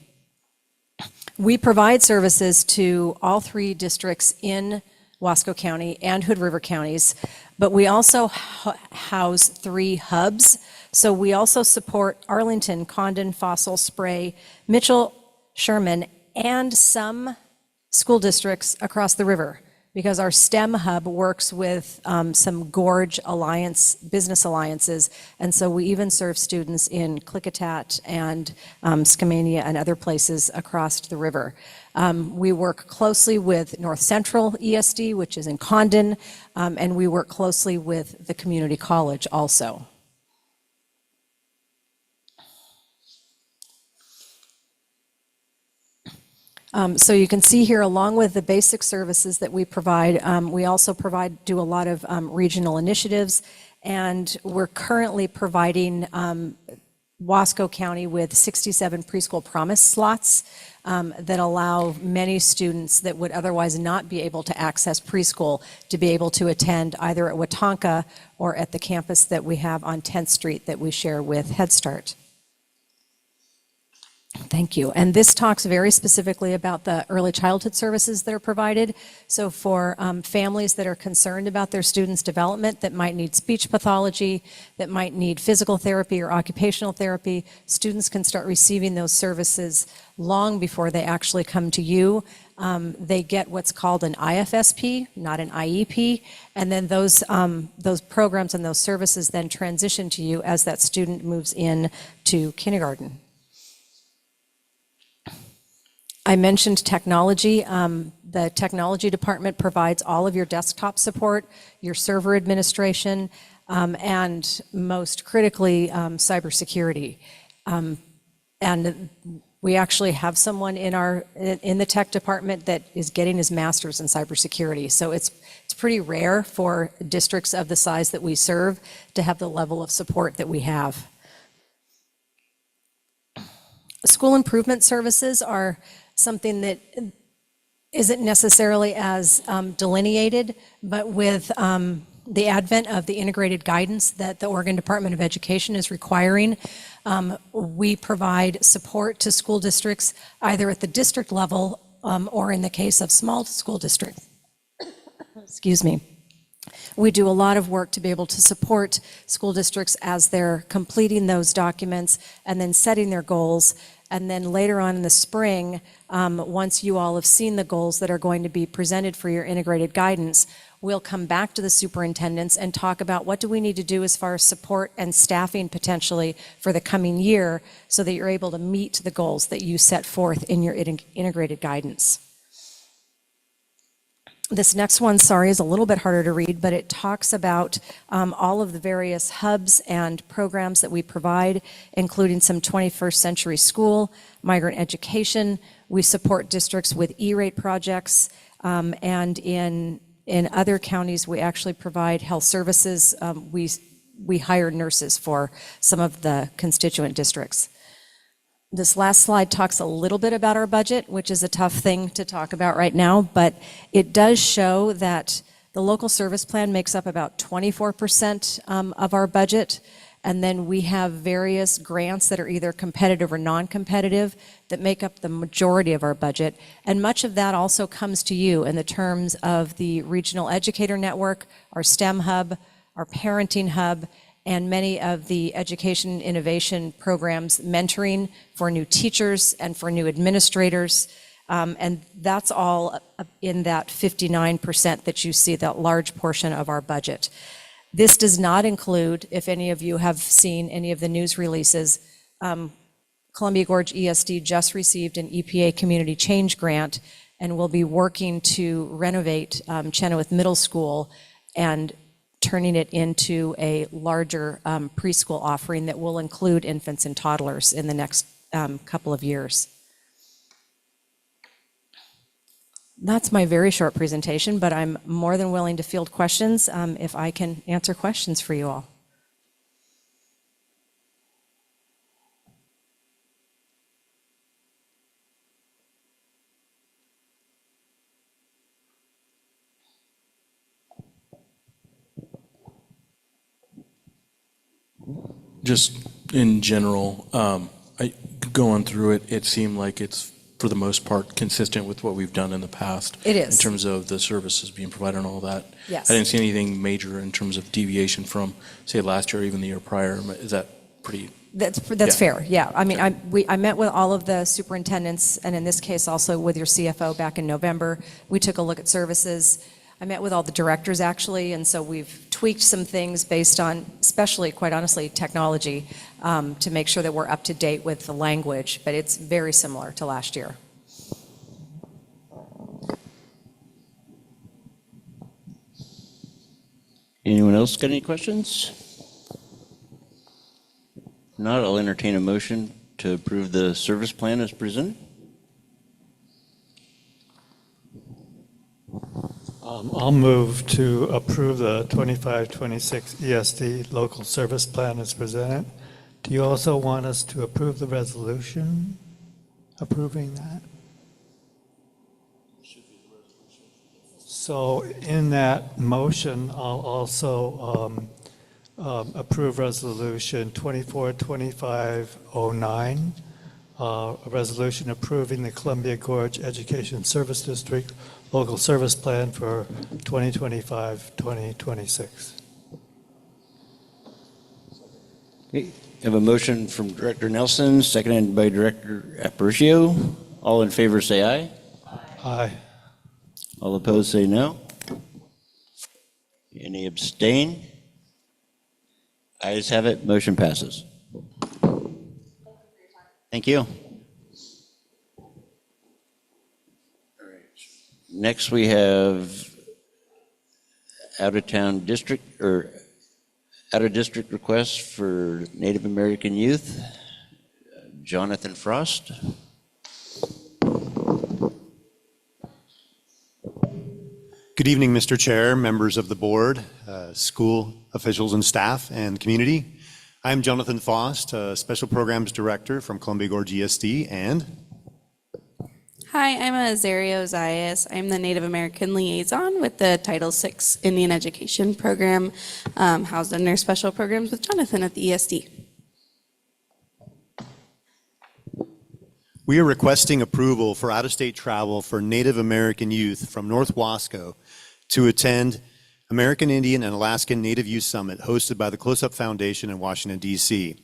We provide services to all 3 districts in Wasco County and Hood River counties, but we also house 3 hubs. So we also support Arlington, Condon, Fossil, Spray, Mitchell, Sherman, and some school districts across the river, because our STEM hub works with some Gorge Alliance, business alliances, and so we even serve students in Klickitat and Skamania and other places across the river. We work closely with North Central ESD, which is in Condon, and we work closely with the community college also. So you can see here, along with the basic services that we provide, we also do a lot of regional initiatives, and we're currently providing Wasco County with 67 preschool promise slots that allow many students that would otherwise not be able to access preschool to be able to attend either at Watonka or at the campus that we have on 10th Street that we share with Head Start. Thank you. And this talks very specifically about the early childhood services that are provided. So for families that are concerned about their students' development, that might need speech pathology, that might need physical therapy or occupational therapy, students can start receiving those services long before they actually come to you. They get what's called an IFSP, not an IEP, and then those programs and those services then transition to you as that student moves in to kindergarten. I mentioned technology. The technology department provides all of your desktop support, your server administration, and most critically, cybersecurity. And We actually have someone in the tech department that is getting his master's in cybersecurity. So it's pretty rare for districts of the size that we serve to have the level of support that we have. School improvement services are something that isn't necessarily as delineated, but with the advent of the integrated guidance that the Oregon Department of Education is requiring, we provide support to school districts either at the district level or in the case of small school districts. Excuse me. We do a lot of work to be able to support school districts as they're completing those documents and then setting their goals. And then later on in the spring, once you all have seen the goals that are going to be presented for your integrated guidance, we'll come back to the superintendents and talk about what do we need to do as far as support and staffing potentially for the coming year so that you're able to meet the goals that you set forth in your integrated guidance. This next one, sorry, is a little bit harder to read, but it talks about all of the various hubs and programs that we provide, including some 21st century school, migrant education. We support districts with E-rate projects, and in other counties, we actually provide health services. We hire nurses for some of the constituent districts. This last slide talks a little bit about our budget, which is a tough thing to talk about right now, but it does show that the local service plan makes up about 24% of our budget, and then we have various grants that are either competitive or non-competitive that make up the majority of our budget, and much of that also comes to you in the terms of the Regional Educator Network, our STEM Hub, our Parenting Hub, and many of the education innovation programs, mentoring for new teachers and for new administrators. And that's all in that 59% that you see, that large portion of our budget. This does not include, if any of you have seen any of the news releases, Columbia Gorge ESD just received an EPA Community Change Grant and will be working to renovate Chenoweth Middle School and turning it into a larger preschool offering that will include infants and toddlers in the next couple of years. That's my very short presentation, but I'm more than willing to field questions if I can answer questions for you all. Just in general, going through it, it seemed like it's, for the most part, consistent with what we've done in the past. It is. In terms of the services being provided and all that. Yes. I didn't see anything major in terms of deviation from, say, last year or even the year prior. Is that pretty? That's Yeah. fair, yeah. I mean, I met with all of the superintendents, and in this case also with your CFO back in November. We took a look at services. I met with all the directors actually, and so we've tweaked some things based on, especially, quite honestly, technology, to make sure that we're up to date with the language, but it's very similar to last year. Anyone else got any questions? If not, I'll entertain a motion to approve the service plan as presented. I'll move to approve the 25-26 ESD local service plan as presented. Do you also want us to approve the resolution approving that? So in that motion, I'll also approve resolution 242509, a resolution approving the Columbia Gorge Education Service District local service plan for 2025-2026. Okay, have a motion from Director Nelson, seconded by Director Aparicio. All in favor say aye. Aye. All opposed say no. Any abstain? Ayes have it, motion passes. Thank you. Next, we have out-of-town district, or out-of-district requests for Native American youth. Jonathan Frost. Good evening, Mr. Chair, members of the board, school officials and staff, and community. I'm Jonathan Faust, Special Programs Director from Columbia Gorge ESD, and Hi, I'm Azaria Ozias. I'm the Native American Liaison with the Title VI Indian Education Program, housed under Special Programs with Jonathan at the ESD. we are requesting approval for out-of-state travel for Native American youth from North Wasco to attend American Indian and Alaskan Native Youth Summit hosted by the Close-Up Foundation in Washington, D.C.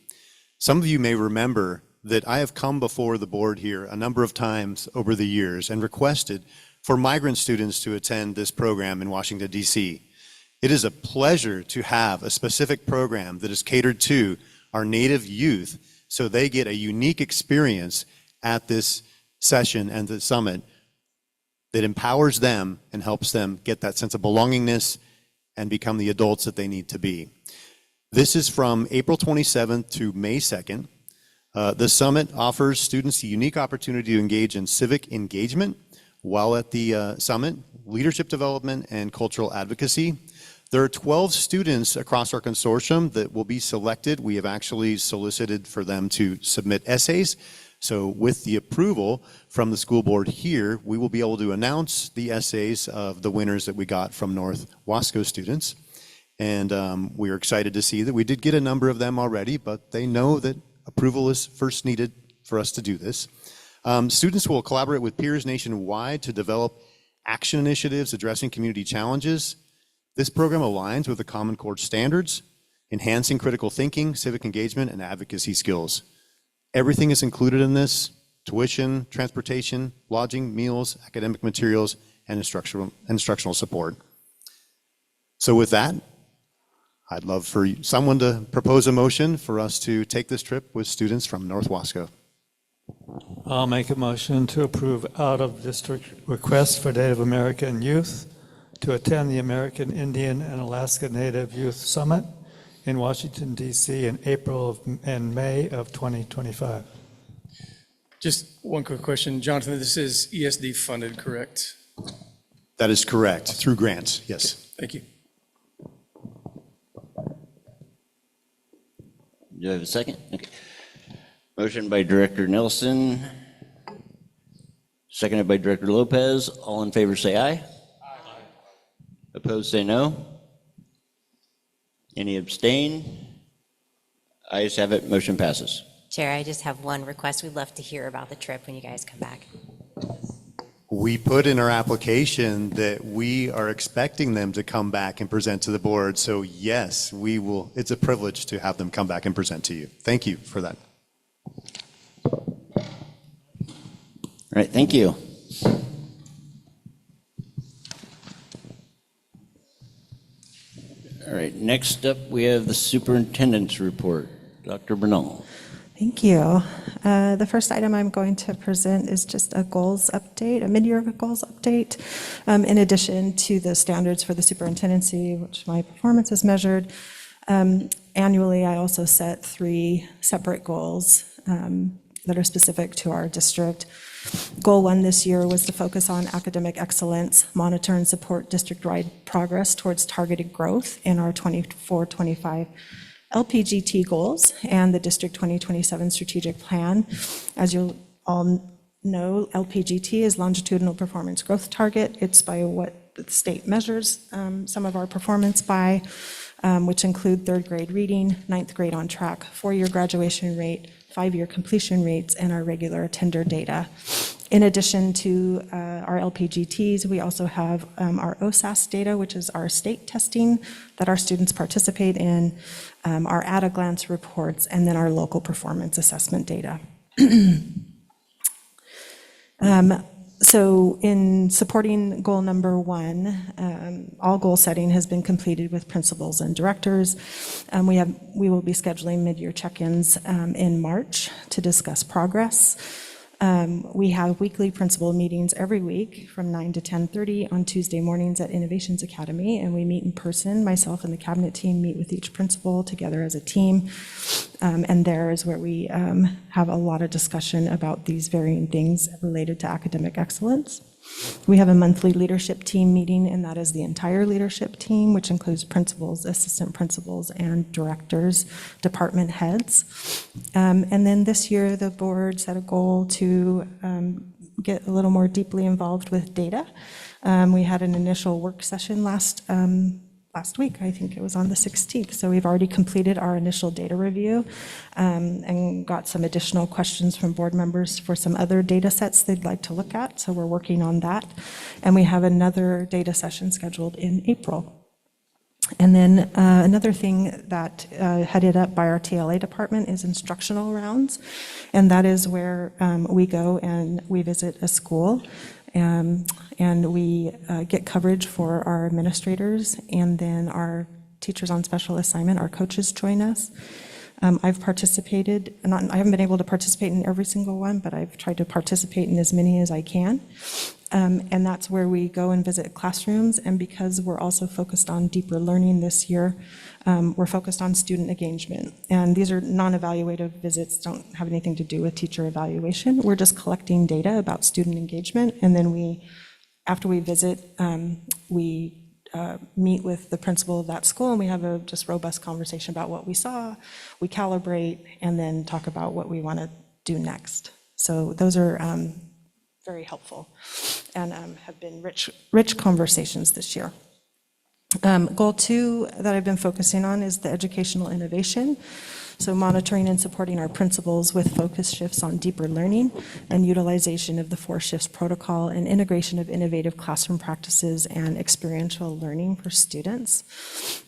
Some of you may remember that I have come before the board here a number of times over the years and requested for migrant students to attend this program in Washington, D.C. It is a pleasure to have a specific program that is catered to our Native youth so they get a unique experience at this session and the summit that empowers them and helps them get that sense of belongingness and become the adults that they need to be. This is from April 27th to May 2nd. The summit offers students a unique opportunity to engage in civic engagement while at the summit, leadership development, and cultural advocacy. There are 12 students across our consortium that will be selected. We have actually solicited for them to submit essays. So with the approval from the school board here, we will be able to announce the essays of the winners that we got from North Wasco students. And we are excited to see that we did get a number of them already, but they know that approval is first needed for us to do this. Students will collaborate with peers nationwide to develop action initiatives addressing community challenges. This program aligns with the Common Core standards, enhancing critical thinking, civic engagement, and advocacy skills. Everything is included in this: tuition, transportation, lodging, meals, academic materials, and instructional support. So with that, I'd love for someone to propose a motion for us to take this trip with students from North Wasco. I'll make a motion to approve out-of-district request for Native American youth to attend the American Indian and Alaska Native Youth Summit in Washington, D.C. in April and May of 2025. Just one quick question. Jonathan, this is ESD funded, correct? That is correct, through grants, yes. Thank you. Do I have a second? Okay. Motion by Director Nelson, seconded by Director Lopez. All in favor say aye. Aye. Opposed say no. Any abstain? Ayes have it, motion passes. Chair, I just have one request. We'd love to hear about the trip when you guys come back. We put in our application that we are expecting them to come back and present to the board. So yes, we will. It's a privilege to have them come back and present to you. Thank you for that. All right, thank you. All right, next up, we have the superintendent's report. Dr. Bernal. Thank you. The first item I'm going to present is just a goals update, a mid-year goals update. In addition to the standards for the superintendency, which my performance is measured, annually I also set 3 separate goals that are specific to our district. Goal 1 this year was to focus on academic excellence, monitor and support district-wide progress towards targeted growth in our 24-25 LPGT goals and the District 2027 strategic plan. As you all know, LPGT is longitudinal performance growth target. It's by what the state measures some of our performance by, which include 3rd grade reading, 9th grade on track, 4-year graduation rate, 5-year completion rates, and our regular attender data. In addition to our LPGTs, we also have our OSAS data, which is our state testing that our students participate in, our at-a-glance reports, and then our local performance assessment data. So in supporting goal number 1, all goal setting has been completed with principals and directors. We will be scheduling mid-year check-ins in March to discuss progress. We have weekly principal meetings every week from 9 to 10:30 on Tuesday mornings at Innovations Academy, and we meet in person. Myself and the cabinet team meet with each principal together as a team, and there is where we have a lot of discussion about these varying things related to academic excellence. We have a monthly leadership team meeting, and that is the entire leadership team, which includes principals, assistant principals, and directors, department heads. And then this year, the board set a goal to get a little more deeply involved with data. We had an initial work session last week. I think it was on the 16th. So we've already completed our initial data review and got some additional questions from board members for some other data sets they'd like to look at. So we're working on that. And we have another data session scheduled in April. And then another thing that headed up by our TLA department is instructional rounds. And that is where we go and we visit a school. And we get coverage for our administrators, and then our teachers on special assignment, our coaches join us. I've participated, I haven't been able to participate in every single one, but I've tried to participate in as many as I can. And that's where we go and visit classrooms, and because we're also focused on deeper learning this year, we're focused on student engagement. And these are non-evaluative visits, don't have anything to do with teacher evaluation. We're just collecting data about student engagement, and then after we visit, we meet with the principal of that school, and we have a just robust conversation about what we saw, we calibrate, and then talk about what we want to do next. So those are very helpful and have been rich conversations this year. Goal 2 that I've been focusing on is the educational innovation. So monitoring and supporting our principals with focus shifts on deeper learning and utilization of the 4 shifts protocol and integration of innovative classroom practices and experiential learning for students.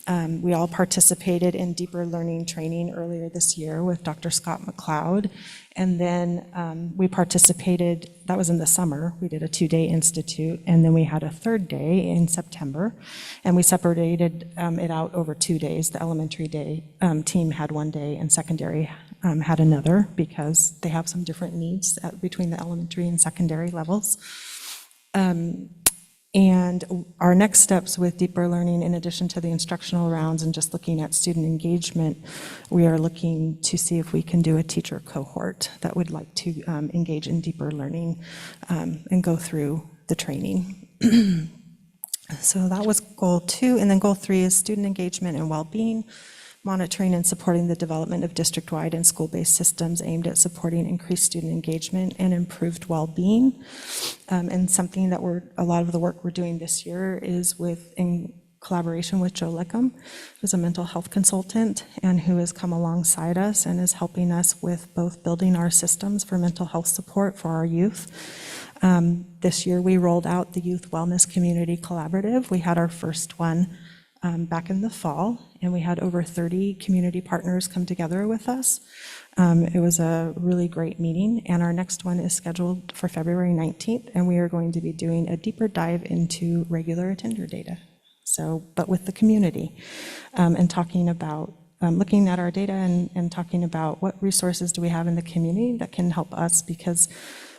We all participated in deeper learning training earlier this year with Dr. Scott McLeod. And then we participated, that was in the summer, we did a 2-day institute, and then we had a 3rd day in September, and we separated it out over 2 days. The elementary day team had 1 day, and secondary had another, because they have some different needs between the elementary and secondary levels. And our next steps with deeper learning, in addition to the instructional rounds and just looking at student engagement, we are looking to see if we can do a teacher cohort that would like to engage in deeper learning and go through the training. So that was goal 2. And then goal 3 is student engagement and well-being, monitoring and supporting the development of district-wide and school-based systems aimed at supporting increased student engagement and improved well-being. And something that a lot of the work we're doing this year is in collaboration with Joe Lickham, who's a mental health consultant and who has come alongside us and is helping us with both building our systems for mental health support for our youth. This year we rolled out the Youth Wellness Community Collaborative. We had our first one back in the fall, and we had over 30 community partners come together with us. It was a really great meeting, and our next one is scheduled for February 19th, and we are going to be doing a deeper dive into regular attender data. So, but with the community, and talking about looking at our data and talking about what resources do we have in the community that can help us, because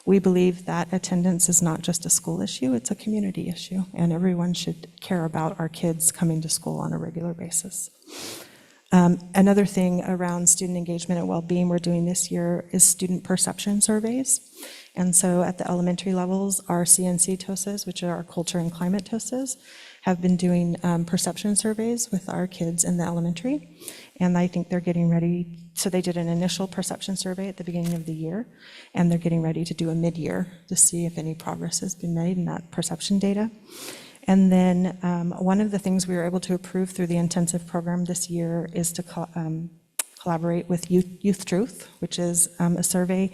we believe that attendance is not just a school issue, it's a community issue, and everyone should care about our kids coming to school on a regular basis. Another thing around student engagement and well-being we're doing this year is student perception surveys. And so at the elementary levels, our CNC TOSAs, which are our culture and climate TOSAs, have been doing perception surveys with our kids in the elementary. And I think they're getting ready. So they did an initial perception survey at the beginning of the year, and they're getting ready to do a mid-year to see if any progress has been made in that perception data. And then one of the things we were able to approve through the intensive program this year is to collaborate with Youth Truth, which is a survey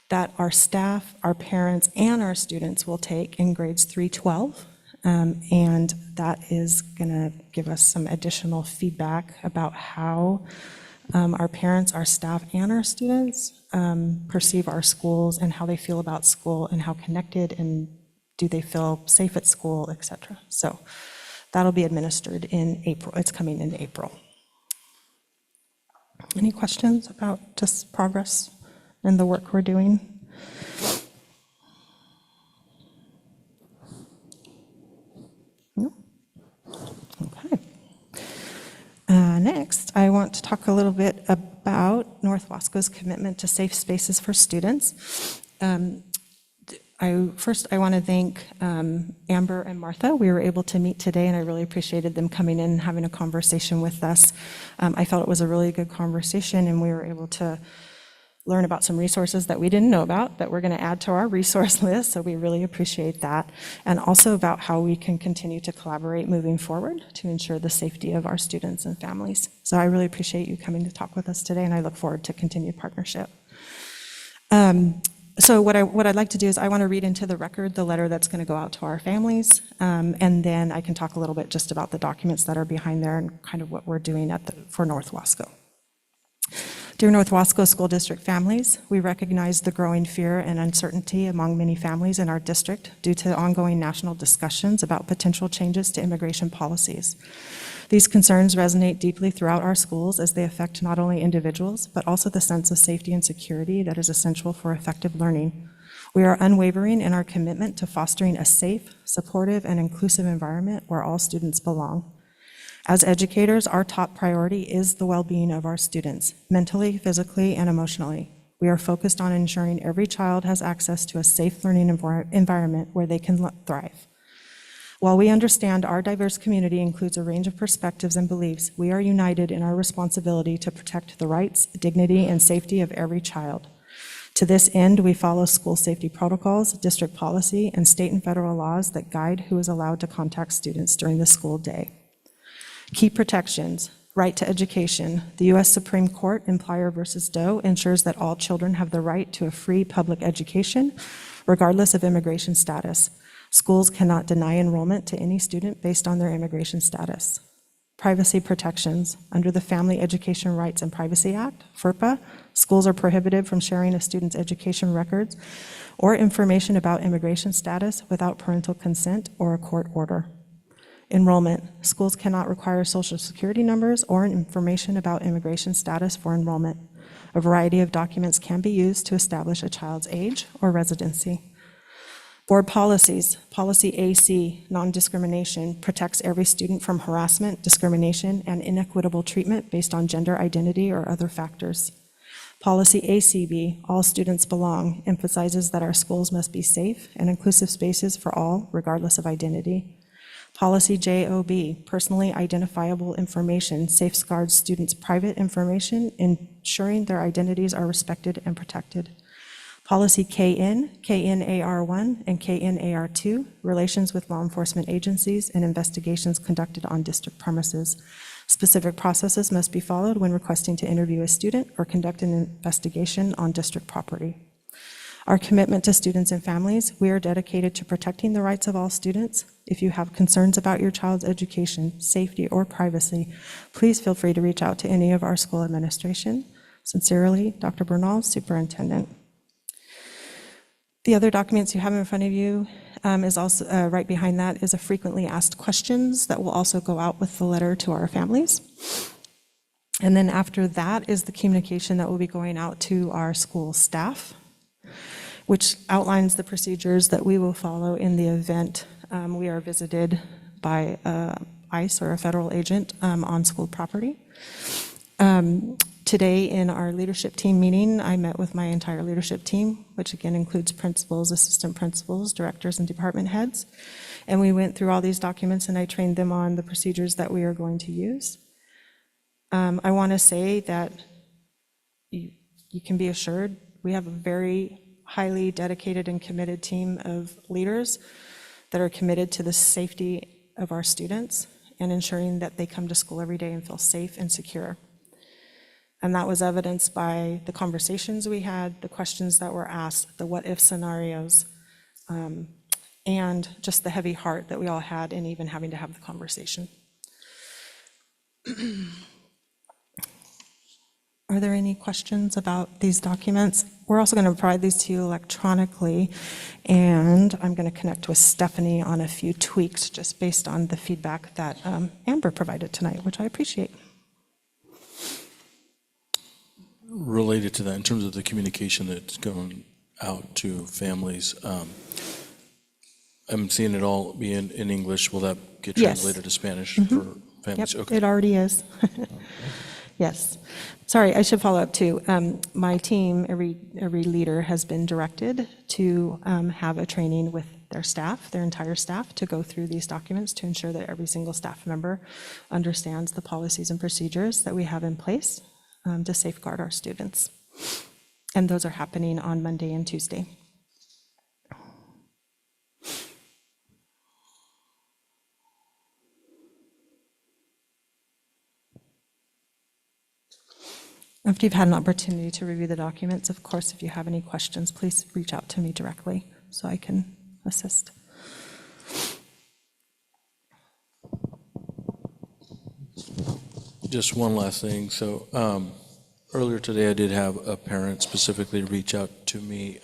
that our staff, our parents, and our students will take in grades 3-12. And that is going to give us some additional feedback about how our parents, our staff, and our students perceive our schools and how they feel about school and how connected and do they feel safe at school, et cetera. So that'll be administered in April. It's coming in April. Any questions about just progress and the work we're doing? No? Okay. Next, I want to talk a little bit about North Wasco's commitment to safe spaces for students. I want to thank Amber and Martha. We were able to meet today, and I really appreciated them coming in and having a conversation with us. I felt it was a really good conversation, and we were able to learn about some resources that we didn't know about that we're going to add to our resource list, so we really appreciate that. And also about how we can continue to collaborate moving forward to ensure the safety of our students and families. So I really appreciate you coming to talk with us today, and I look forward to continued partnership. So what I'd like to do is I want to read into the record the letter that's going to go out to our families, and then I can talk a little bit just about the documents that are behind there and kind of what we're doing for North Wasco. Dear North Wasco School District families, we recognize the growing fear and uncertainty among many families in our district due to ongoing national discussions about potential changes to immigration policies. These concerns resonate deeply throughout our schools as they affect not only individuals, but also the sense of safety and security that is essential for effective learning. We are unwavering in our commitment to fostering a safe, supportive, and inclusive environment where all students belong. As educators, our top priority is the well-being of our students, mentally, physically, and emotionally. We are focused on ensuring every child has access to a safe learning environment where they can thrive. While we understand our diverse community includes a range of perspectives and beliefs, we are united in our responsibility to protect the rights, dignity, and safety of every child. To this end, we follow school safety protocols, district policy, and state and federal laws that guide who is allowed to contact students during the school day. Key protections: right to education. The U.S. Supreme Court in Plyer v. Doe ensures that all children have the right to a free public education, regardless of immigration status. Schools cannot deny enrollment to any student based on their immigration status. Privacy protections. Under the Family Education Rights and Privacy Act, FERPA, schools are prohibited from sharing a student's education records or information about immigration status without parental consent or a court order. Enrollment. Schools cannot require social security numbers or information about immigration status for enrollment. A variety of documents can be used to establish a child's age or residency. Board policies. Policy AC, non-discrimination, protects every student from harassment, discrimination, and inequitable treatment based on gender identity or other factors. Policy ACB, all students belong, emphasizes that our schools must be safe and inclusive spaces for all, regardless of identity. Policy JOB, personally identifiable information, safeguards students' private information, ensuring their identities are respected and protected. Policy KN, KNAR1, and KNAR2, relations with law enforcement agencies and investigations conducted on district premises. Specific processes must be followed when requesting to interview a student or conduct an investigation on district property. Our commitment to students and families: we are dedicated to protecting the rights of all students. If you have concerns about your child's education, safety, or privacy, please feel free to reach out to any of our school administration. Sincerely, Dr. Bernal, Superintendent. The other documents you have in front of you is also right behind that is a frequently asked questions that will also go out with the letter to our families. And then after that is the communication that will be going out to our school staff, which outlines the procedures that we will follow in the event we are visited by ICE or a federal agent on school property. Today in our leadership team meeting, I met with my entire leadership team, which again includes principals, assistant principals, directors, and department heads. And we went through all these documents and I trained them on the procedures that we are going to use. I want to say that you can be assured we have a very highly dedicated and committed team of leaders that are committed to the safety of our students and ensuring that they come to school every day and feel safe and secure. And that was evidenced by the conversations we had, the questions that were asked, the what-if scenarios, and just the heavy heart that we all had in even having to have the conversation. Are there any questions about these documents? We're also going to provide these to you electronically, and I'm going to connect with Stephanie on a few tweaks just based on the feedback that Amber provided tonight, which I appreciate. Related to that, in terms of the communication that's going out to families, I'm seeing it all be in English. Will that get Yes. translated to Spanish Mhm. for families? Yep, Okay. it already is. Yes. Sorry, I should follow up too. My team, every leader has been directed to have a training with their staff, their entire staff, to go through these documents to ensure that every single staff member understands the policies and procedures that we have in place to safeguard our students. And those are happening on Monday and Tuesday. After you've had an opportunity to review the documents, of course, if you have any questions, please reach out to me directly so I can assist. Just one last thing. So earlier today, I did have a parent specifically reach out to me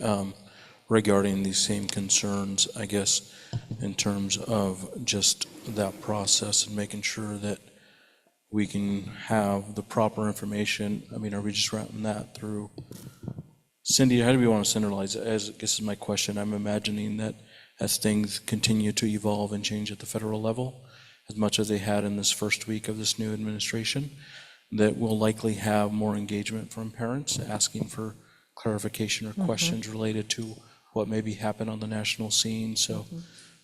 regarding these same concerns, I guess, in terms of just that process and making sure that we can have the proper information. I mean, are we just routing that through? Cindy, how do we want to centralize it? As I guess is my question. I'm imagining that as things continue to evolve and change at the federal level, as much as they had in this first week of this new administration, that we'll likely have more engagement from parents asking for clarification or questions related to what maybe happened on the national scene. So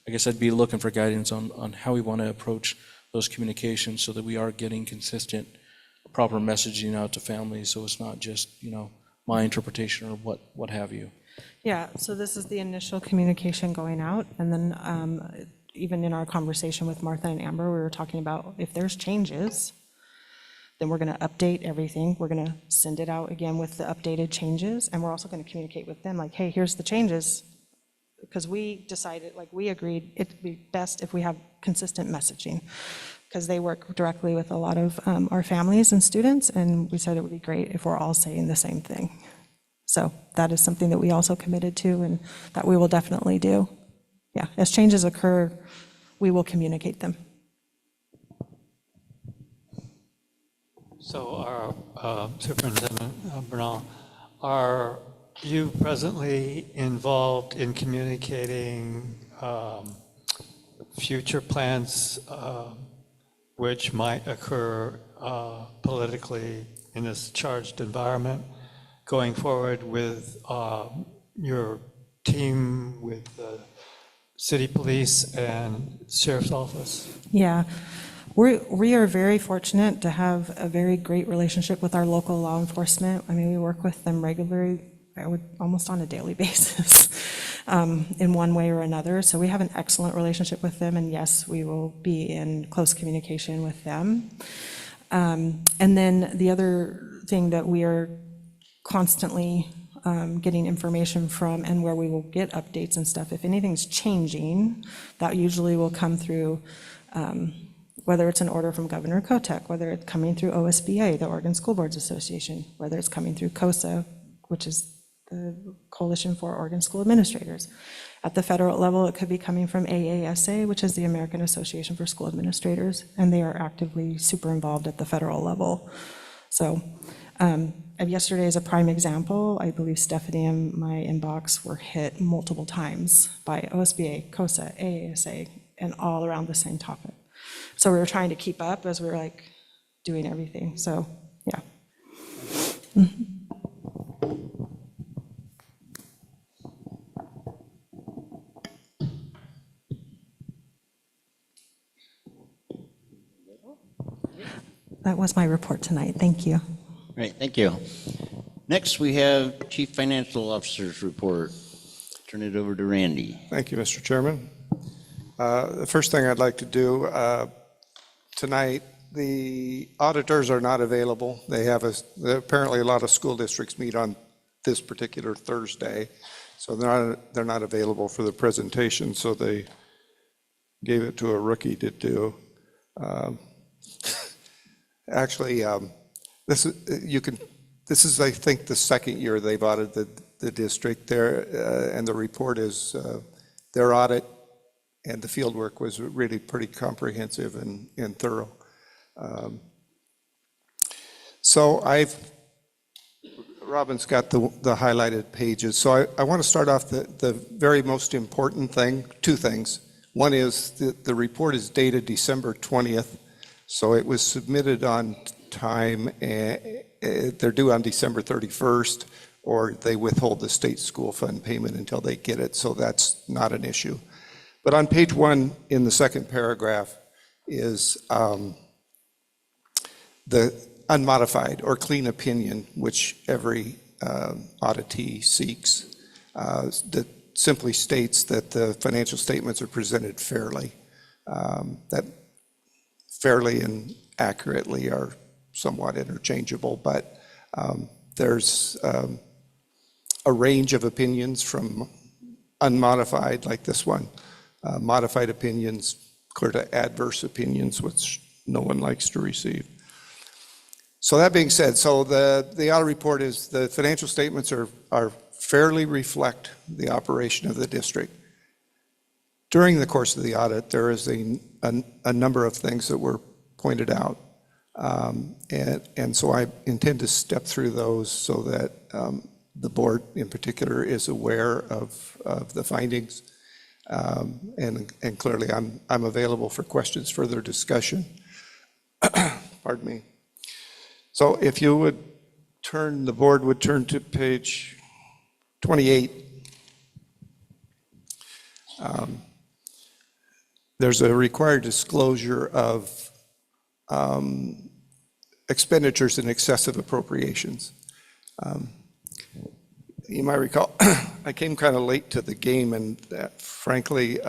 I guess I'd be looking for guidance on how we want to approach those communications so that we are getting consistent, proper messaging out to families, so it's not just, my interpretation or what have you. Yeah, so this is the initial communication going out, and then even in our conversation with Martha and Amber, we were talking about if there's changes, then we're going to update everything. We're going to send it out again with the updated changes, and we're also going to communicate with them like, hey, here's the changes, because we decided, we agreed it'd be best if we have consistent messaging, because they work directly with a lot of our families and students, and we said it would be great if we're all saying the same thing. So that is something that we also committed to and that we will definitely do. Yeah, as changes occur, we will communicate them. So our Superintendent Bernal, are you presently involved in communicating future plans which might occur politically in this charged environment going forward with your team, with the city police and sheriff's office? Yeah, we are very fortunate to have a very great relationship with our local law enforcement. I mean, we work with them regularly, almost on a daily basis, in one way or another. So we have an excellent relationship with them, and yes, we will be in close communication with them. And then the other thing that we are constantly getting information from, and where we will get updates and stuff, if anything's changing, that usually will come through whether it's an order from Governor Kotek, whether it's coming through OSBA, the Oregon School Boards Association, whether it's coming through COSA, which is the Coalition for Oregon School Administrators. At the federal level, it could be coming from AASA, which is the American Association for School Administrators, and they are actively super involved at the federal level. So yesterday is a prime example. I believe Stephanie and my inbox were hit multiple times by OSBA, COSA, AASA, and all around the same topic. So we were trying to keep up as we were doing everything. So yeah. That was my report tonight. Thank you. Great, thank you. Next, we have Chief Financial Officer's report. Turn it over to Randy. Thank you, Mr. Chairman. The first thing I'd like to do tonight, the auditors are not available. Apparently a lot of school districts meet on this particular Thursday, so they're not available for the presentation, so they gave it to a rookie to do. Actually, this is, I think, the second year they've audited the district there, and the report is their audit and the field work was really pretty comprehensive and thorough. So Robin's got the highlighted pages. So I want to start off the very most important thing, two things. One is the report is dated December 20th, so it was submitted on time, they're due on December 31st, or they withhold the state school fund payment until they get it, so that's not an issue. But on page 1 in the second paragraph is the unmodified or clean opinion, which every auditee seeks, that simply states that the financial statements are presented fairly. That fairly and accurately are somewhat interchangeable, but there's a range of opinions from unmodified, like this one, modified opinions, clear to adverse opinions, which no one likes to receive. So that being said, so the audit report is the financial statements are fairly reflect the operation of the district. During the course of the audit, there is a number of things that were pointed out. And so I intend to step through those so that the board in particular is aware of the findings. And clearly I'm available for questions, further discussion. Pardon me. So if you would the board would turn to page 28. There's a required disclosure of expenditures in excess of appropriations. You might recall, I came kind of late to the game, and frankly,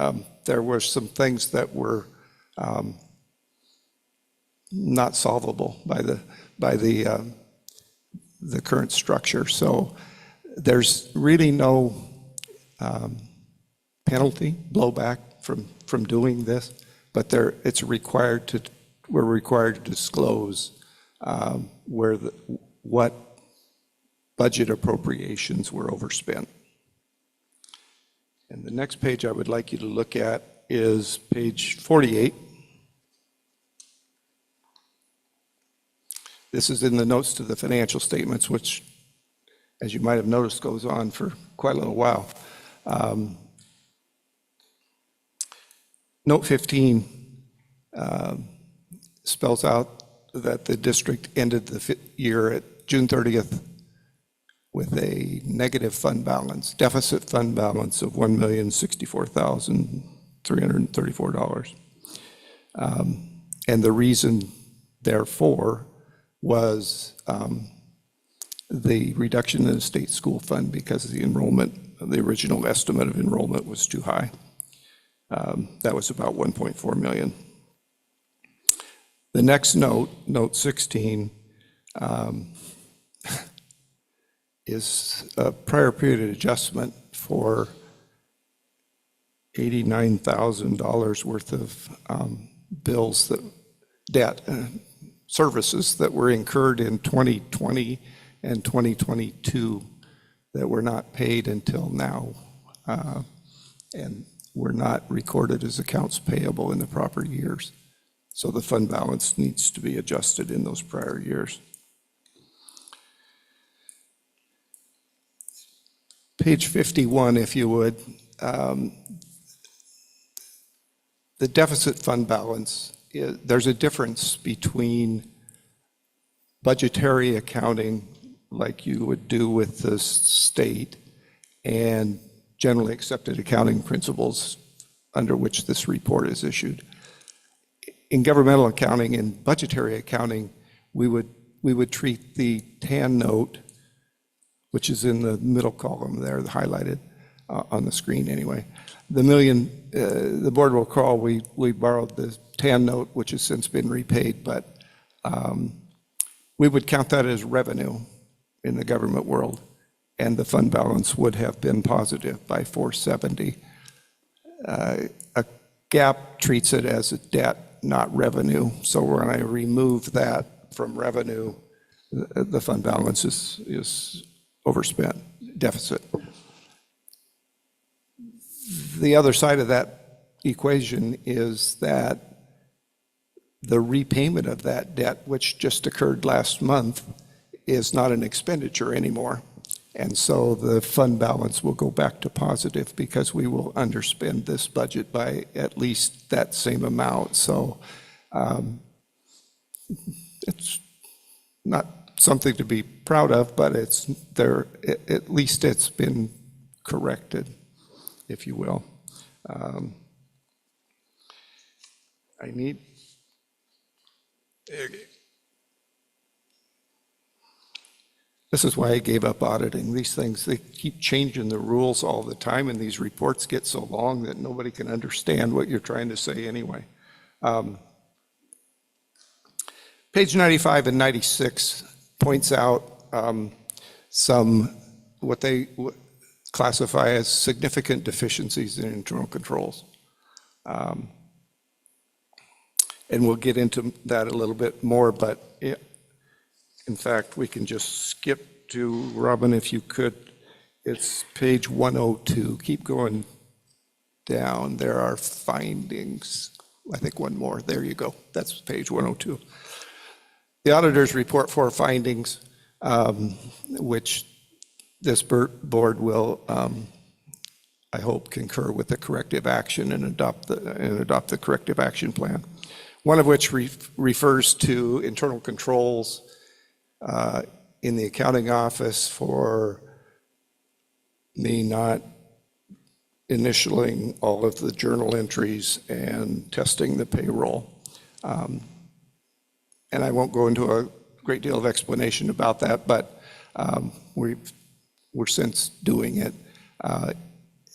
there were some things that were not solvable by the current structure. So there's really no penalty, blowback from doing this, but we're required to disclose what budget appropriations were overspent. And the next page I would like you to look at is page 48. This is in the notes to the financial statements, which, as you might have noticed, goes on for quite a little while. Note 15 spells out that the district ended the year at June 30th with a negative fund balance, deficit fund balance of $1,064,334. And the reason, therefore, was the reduction in the state school fund because the original estimate of enrollment was too high. That was about $1.4 million. The next note, note 16, is a prior period adjustment for $89,000 worth of bills debt services that were incurred in 2020 and 2022 that were not paid until now, and were not recorded as accounts payable in the proper years. So the fund balance needs to be adjusted in those prior years. Page 51, if you would. The deficit fund balance, there's a difference between budgetary accounting like you would do with the state and generally accepted accounting principles under which this report is issued. In governmental accounting and budgetary accounting, we would treat the TAN note, which is in the middle column there, highlighted on the screen anyway. The board will recall we borrowed the TAN note, which has since been repaid, but we would count that as revenue in the government world, and the fund balance would have been positive by $470. A GAAP treats it as a debt, not revenue, so when I remove that from revenue, the fund balance is overspent, deficit. The other side of that equation is that the repayment of that debt, which just occurred last month, is not an expenditure anymore. And so the fund balance will go back to positive because we will underspend this budget by at least that same amount. So it's not something to be proud of, but it's there, at least it's been corrected, if you will. I need, this is why I gave up auditing. These things, they keep changing the rules all the time, and these reports get so long that nobody can understand what you're trying to say anyway. Page 95 and 96 points out some, what they classify as significant deficiencies in internal controls. And we'll get into that a little bit more, but in fact, we can just skip to, Robin, if you could, it's page 102. Keep going down. There are findings. I think one more. There you go. That's page 102. The auditor's report for findings, which this board will, I hope, concur with the corrective action and adopt the corrective action plan. One of which refers to internal controls in the accounting office for me not initialing all of the journal entries and testing the payroll. And I won't go into a great deal of explanation about that, but we're since doing it.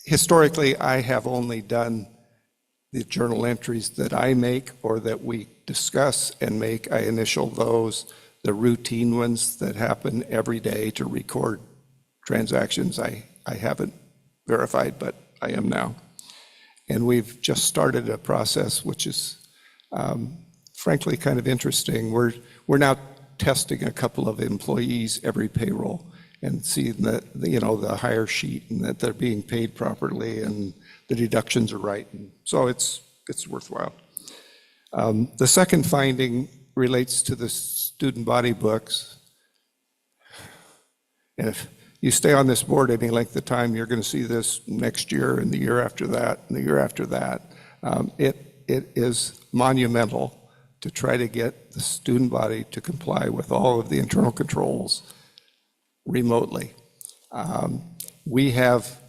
Historically, I have only done the journal entries that I make or that we discuss and make. I initial those. The routine ones that happen every day to record transactions, I haven't verified, but I am now. And we've just started a process which is frankly kind of interesting. We're now testing a couple of employees every payroll and seeing that, you know, the hire sheet and that they're being paid properly and the deductions are right. And so it's worthwhile. The second finding relates to the student body books. And if you stay on this board any length of time, you're going to see this next year and the year after that and the year after that. It is monumental to try to get the student body to comply with all of the internal controls remotely. We have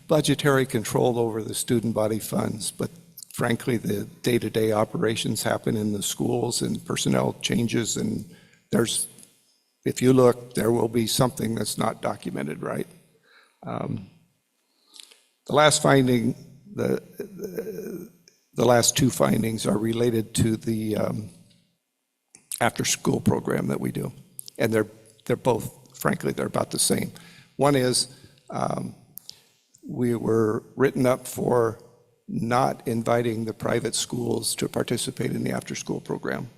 budgetary control over the student body funds, but frankly, the day-to-day operations happen in the schools and personnel changes, and there's, if you look, there will be something that's not documented right. The last finding, the last two findings are related to the after-school program that we do, and they're both, frankly, they're about the same. One is we were written up for not inviting the private schools to participate in the after-school program,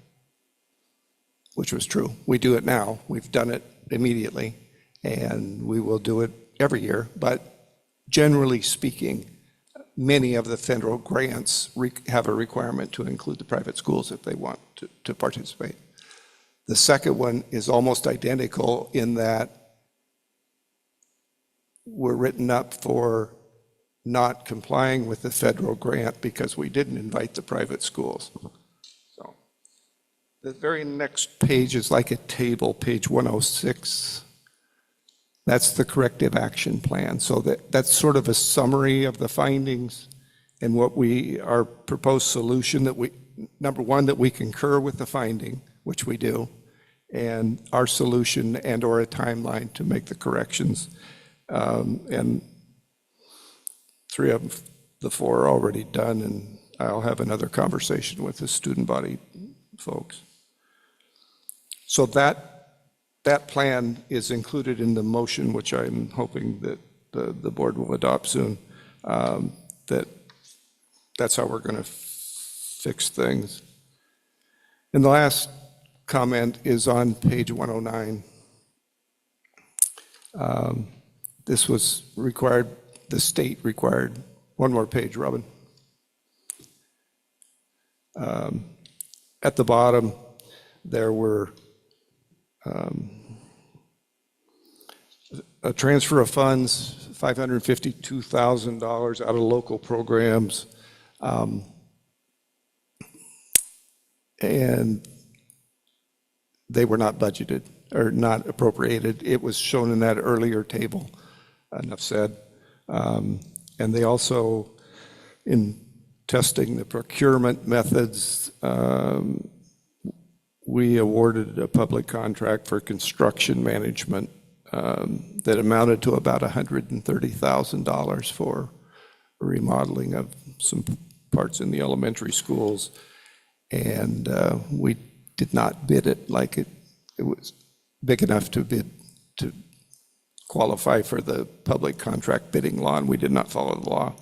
which was true. We do it now. We've done it immediately, and we will do it every year. But generally speaking, many of the federal grants have a requirement to include the private schools if they want to participate. The second one is almost identical in that we're written up for not complying with the federal grant because we didn't invite the private schools. So the very next page is like a table, page 106. That's the corrective action plan. So that's sort of a summary of the findings and what our proposed solution that we, number one, that we concur with the finding, which we do, and our solution and or a timeline to make the corrections. And three of the four are already done, and I'll have another conversation with the student body folks. So that plan is included in the motion, which I'm hoping that the board will adopt soon. That's how we're going to fix things. And the last comment is on page 109. This was required, the state required, one more page, Robin. At the bottom, there were a transfer of funds, $552,000 out of local programs. And they were not budgeted or not appropriated. It was shown in that earlier table, enough said. And they also, in testing the procurement methods, we awarded a public contract for construction management that amounted to about $130,000 for remodeling of some parts in the elementary schools. And we did not bid it like it was big enough to bid to qualify for the public contract bidding law, and we did not follow the law.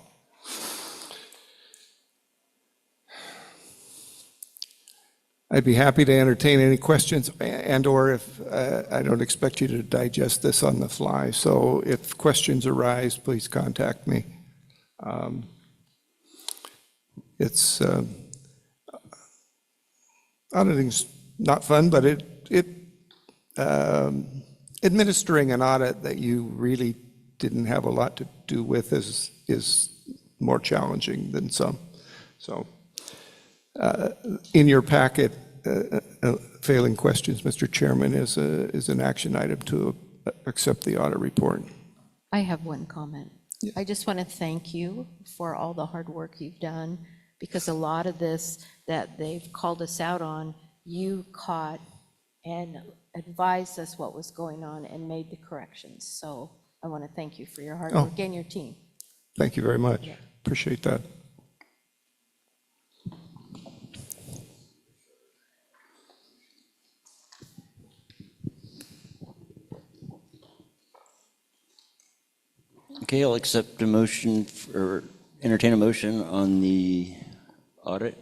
I'd be happy to entertain any questions, and/or if I don't expect you to digest this on the fly. So if questions arise, please contact me. It's auditing's not fun, but administering an audit that you really didn't have a lot to do with is more challenging than some. So in your packet, failing questions, Mr. Chairman, is an action item to accept the audit report. I have one comment. I just want to thank you for all the hard work you've done, because a lot of this that they've called us out on, you caught and advised us what was going on and made the corrections. So I want to thank you for your hard work and your team. Thank you very much. Appreciate that. Okay, I'll accept a motion or entertain a motion on the audit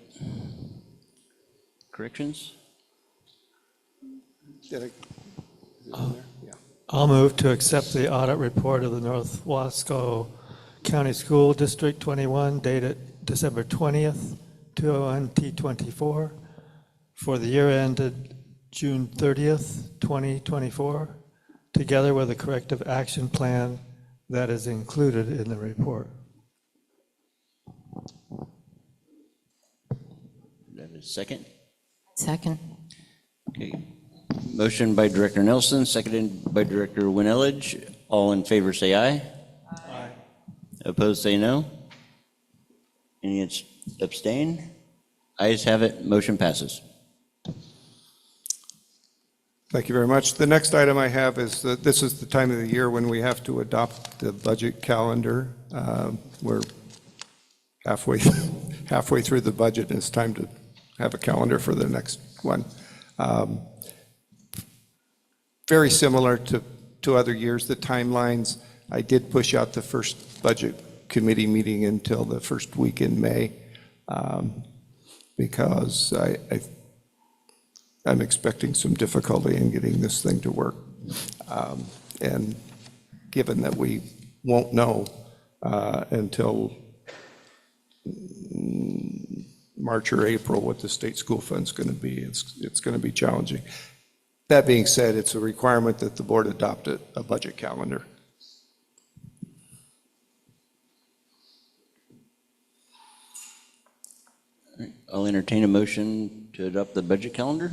corrections. I'll move to accept the audit report of the North Wasco County School District 21 dated December 20th, 2024 for the year ended June 30th, 2024, together with a corrective action plan that is included in the report. That is second. Second. Okay. Motion by Director Nelson, seconded by Director Winelage. All in favor say aye. Aye. Opposed say no. Any abstain? Ayes have it, motion passes. Thank you very much. The next item I have is that this is the time of the year when we have to adopt the budget calendar. We're halfway through the budget, and it's time to have a calendar for the next one. Very similar to other years, the timelines. I did push out the first budget committee meeting until the first week in May because I'm expecting some difficulty in getting this thing to work. And given that we won't know until March or April what the state school fund's going to be, it's going to be challenging. That being said, it's a requirement that the board adopt a budget calendar. I'll entertain a motion to adopt the budget calendar.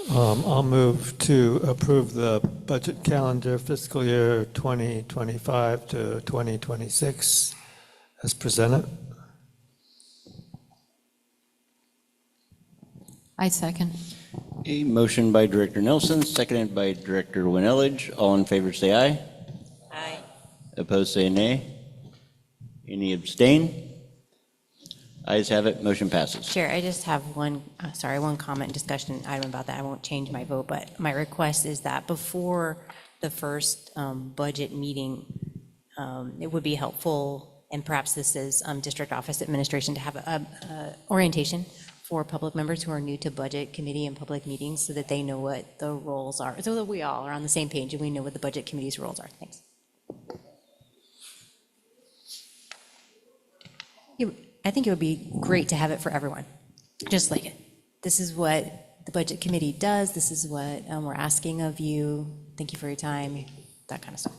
I'll move to approve the budget calendar fiscal year 2025 to 2026 as presented. I second. A motion by Director Nelson, seconded by Director Winelage. All in favor say aye. Aye. Opposed say nay. Any abstain? Ayes have it, motion passes. Chair, I just have one comment discussion item about that. I won't change my vote, but my request is that before the first budget meeting, it would be helpful, and perhaps this is district office administration, to have a orientation for public members who are new to budget committee and public meetings so that they know what the roles are, so that we all are on the same page and we know what the budget committee's roles are. Thanks. I think it would be great to have it for everyone, just like it. This is what the budget committee does. This is what we're asking of you. Thank you for your time, that kind of stuff.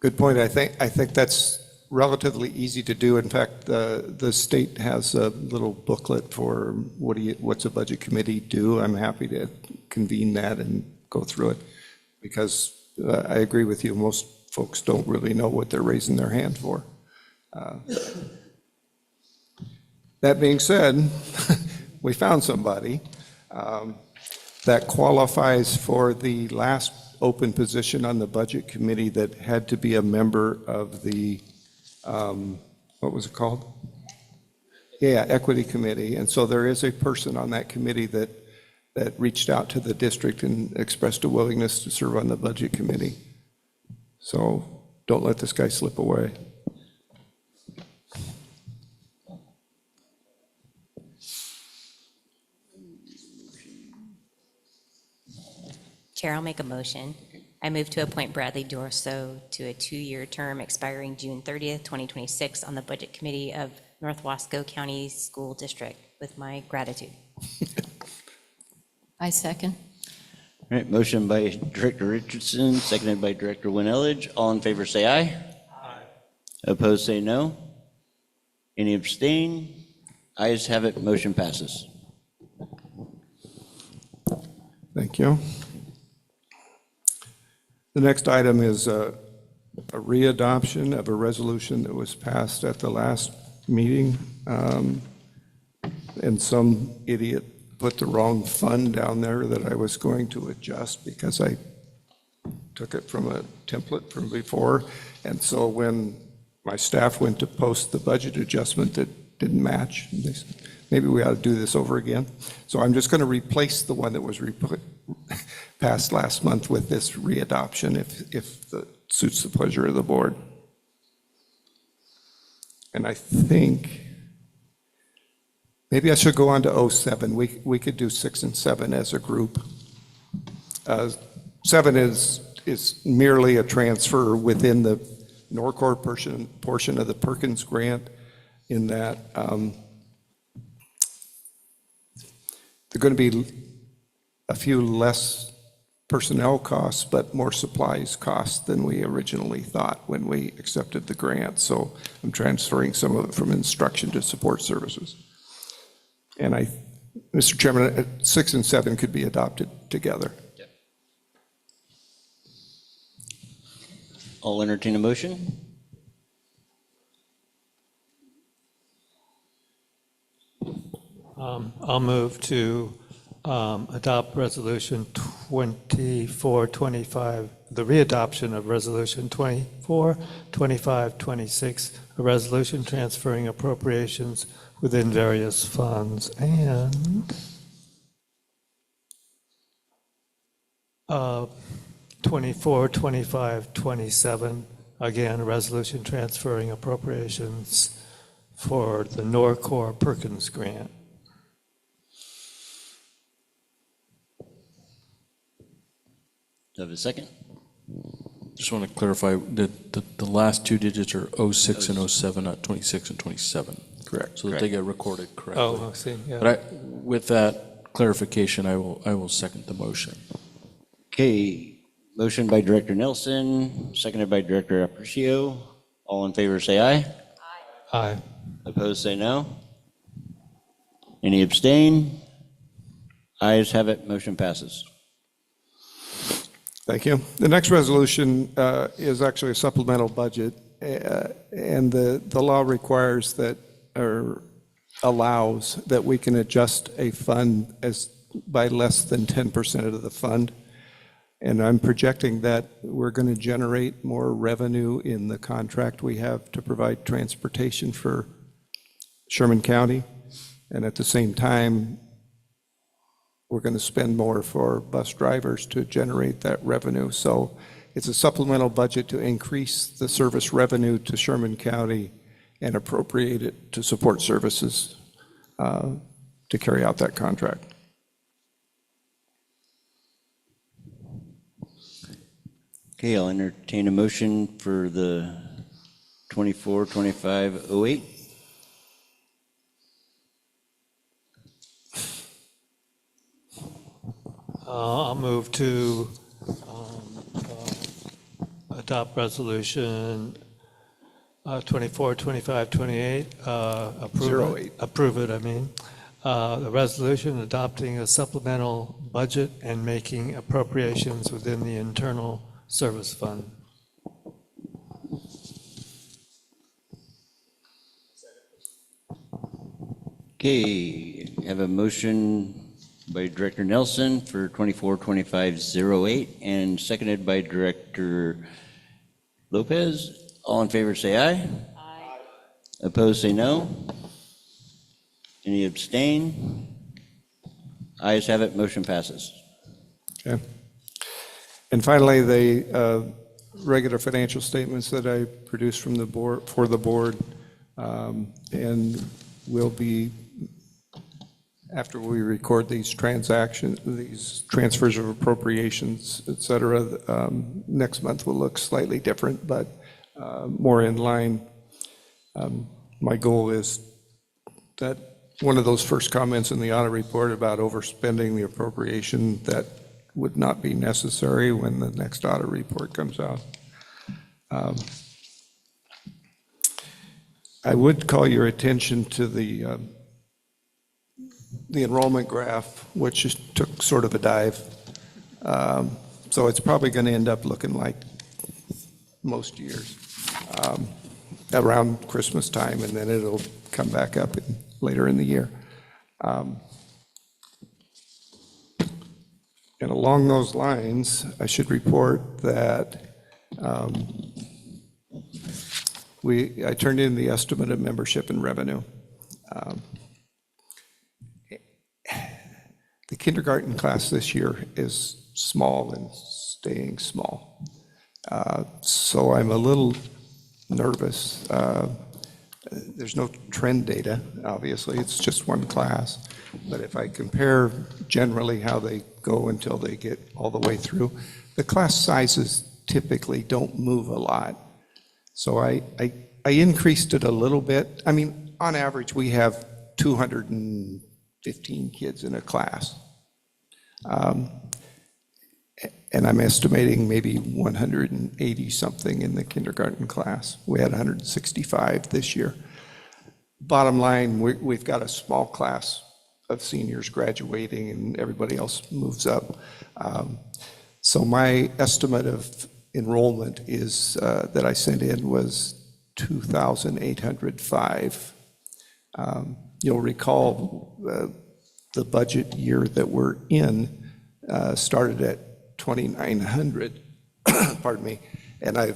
Good point. I think that's relatively easy to do. In fact, the state has a little booklet for what's a budget committee do. I'm happy to convene that and go through it, because I agree with you, most folks don't really know what they're raising their hand for. That being said, we found somebody that qualifies for the last open position on the budget committee that had to be a member of the, what was it called? Yeah, equity committee. And so there is a person on that committee that reached out to the district and expressed a willingness to serve on the budget committee. So don't let this guy slip away. Chair, I'll make a motion. I move to appoint Bradley Dorso to a 2-year term expiring June 30th, 2026 on the Budget Committee of North Wasco County School District with my gratitude. I second. All right, motion by Director Richardson, seconded by Director Winelledge. All in favor say aye. Aye. Opposed say no. Any abstain? Ayes have it, motion passes. Thank you. The next item is a readoption of a resolution that was passed at the last meeting. And some idiot put the wrong fund down there that I was going to adjust because I took it from a template from before. And so when my staff went to post the budget adjustment that didn't match, they said, maybe we ought to do this over again. So I'm just going to replace the one that was passed last month with this readoption if that suits the pleasure of the board. And I think maybe I should go on to 07. We could do 6 and 7 as a group. 7 is merely a transfer within the Norcor portion of the Perkins grant, in that there are going to be a few less personnel costs, but more supplies costs than we originally thought when we accepted the grant. So I'm transferring some of it from instruction to support services. And Mr. Chairman, 6 and 7 could be adopted together. Yep. I'll entertain a motion. I'll move to adopt Resolution 2425, the readoption of Resolution 242526, a resolution transferring appropriations within various funds, and 242527, again, a resolution transferring appropriations for the Norcor Perkins grant. Do I have a second? Just want to clarify that the last two digits are 06 and 07, not 26 and 27. Correct. So that they get recorded correctly. Oh, I see, yeah. But with that clarification, I will second the motion. Okay, motion by Director Nelson, seconded by Director Aparicio. All in favor say aye. Aye. Opposed say no. Any abstain? Ayes have it, motion passes. Thank you. The next resolution is actually a supplemental budget, and the law requires that, or allows that we can adjust a fund by less than 10% of the fund. And I'm projecting that we're going to generate more revenue in the contract we have to provide transportation for Sherman County. And at the same time, we're going to spend more for bus drivers to generate that revenue. So it's a supplemental budget to increase the service revenue to Sherman County and appropriate it to support services to carry out that contract. Okay, I'll entertain a motion for the 24-25-08. I'll move to adopt Resolution 24, 25, 28, approve 08. it. Approve it, I mean. The resolution adopting a supplemental budget and making appropriations within the internal service fund. Okay, have a motion by Director Nelson for 24-25-08 and seconded by Director Lopez. All in favor say aye. Aye. Opposed say no. Any abstain? Ayes have it, motion passes. Okay. And finally, the regular financial statements that I produced from the board, for the board, and will be, after we record these transactions, these transfers of appropriations, et cetera, next month will look slightly different, but more in line. My goal is that one of those first comments in the audit report about overspending the appropriation, that would not be necessary when the next audit report comes out. I would call your attention to the enrollment graph, which just took sort of a dive. So it's probably going to end up looking like most years around Christmas time, and then it'll come back up later in the year. And along those lines, I should report that I turned in the estimate of membership and revenue. The kindergarten class this year is small and staying small. So I'm a little nervous. There's no trend data, obviously, it's just one class. But if I compare generally how they go until they get all the way through, the class sizes typically don't move a lot. So I increased it a little bit. I mean, on average, we have 215 kids in a class. And I'm estimating maybe 180 something in the kindergarten class. We had 165 this year. Bottom line, we've got a small class of seniors graduating and everybody else moves up. So my estimate of enrollment is that I sent in was 2,805. You'll recall the budget year that we're in started at 2,900, pardon me, and I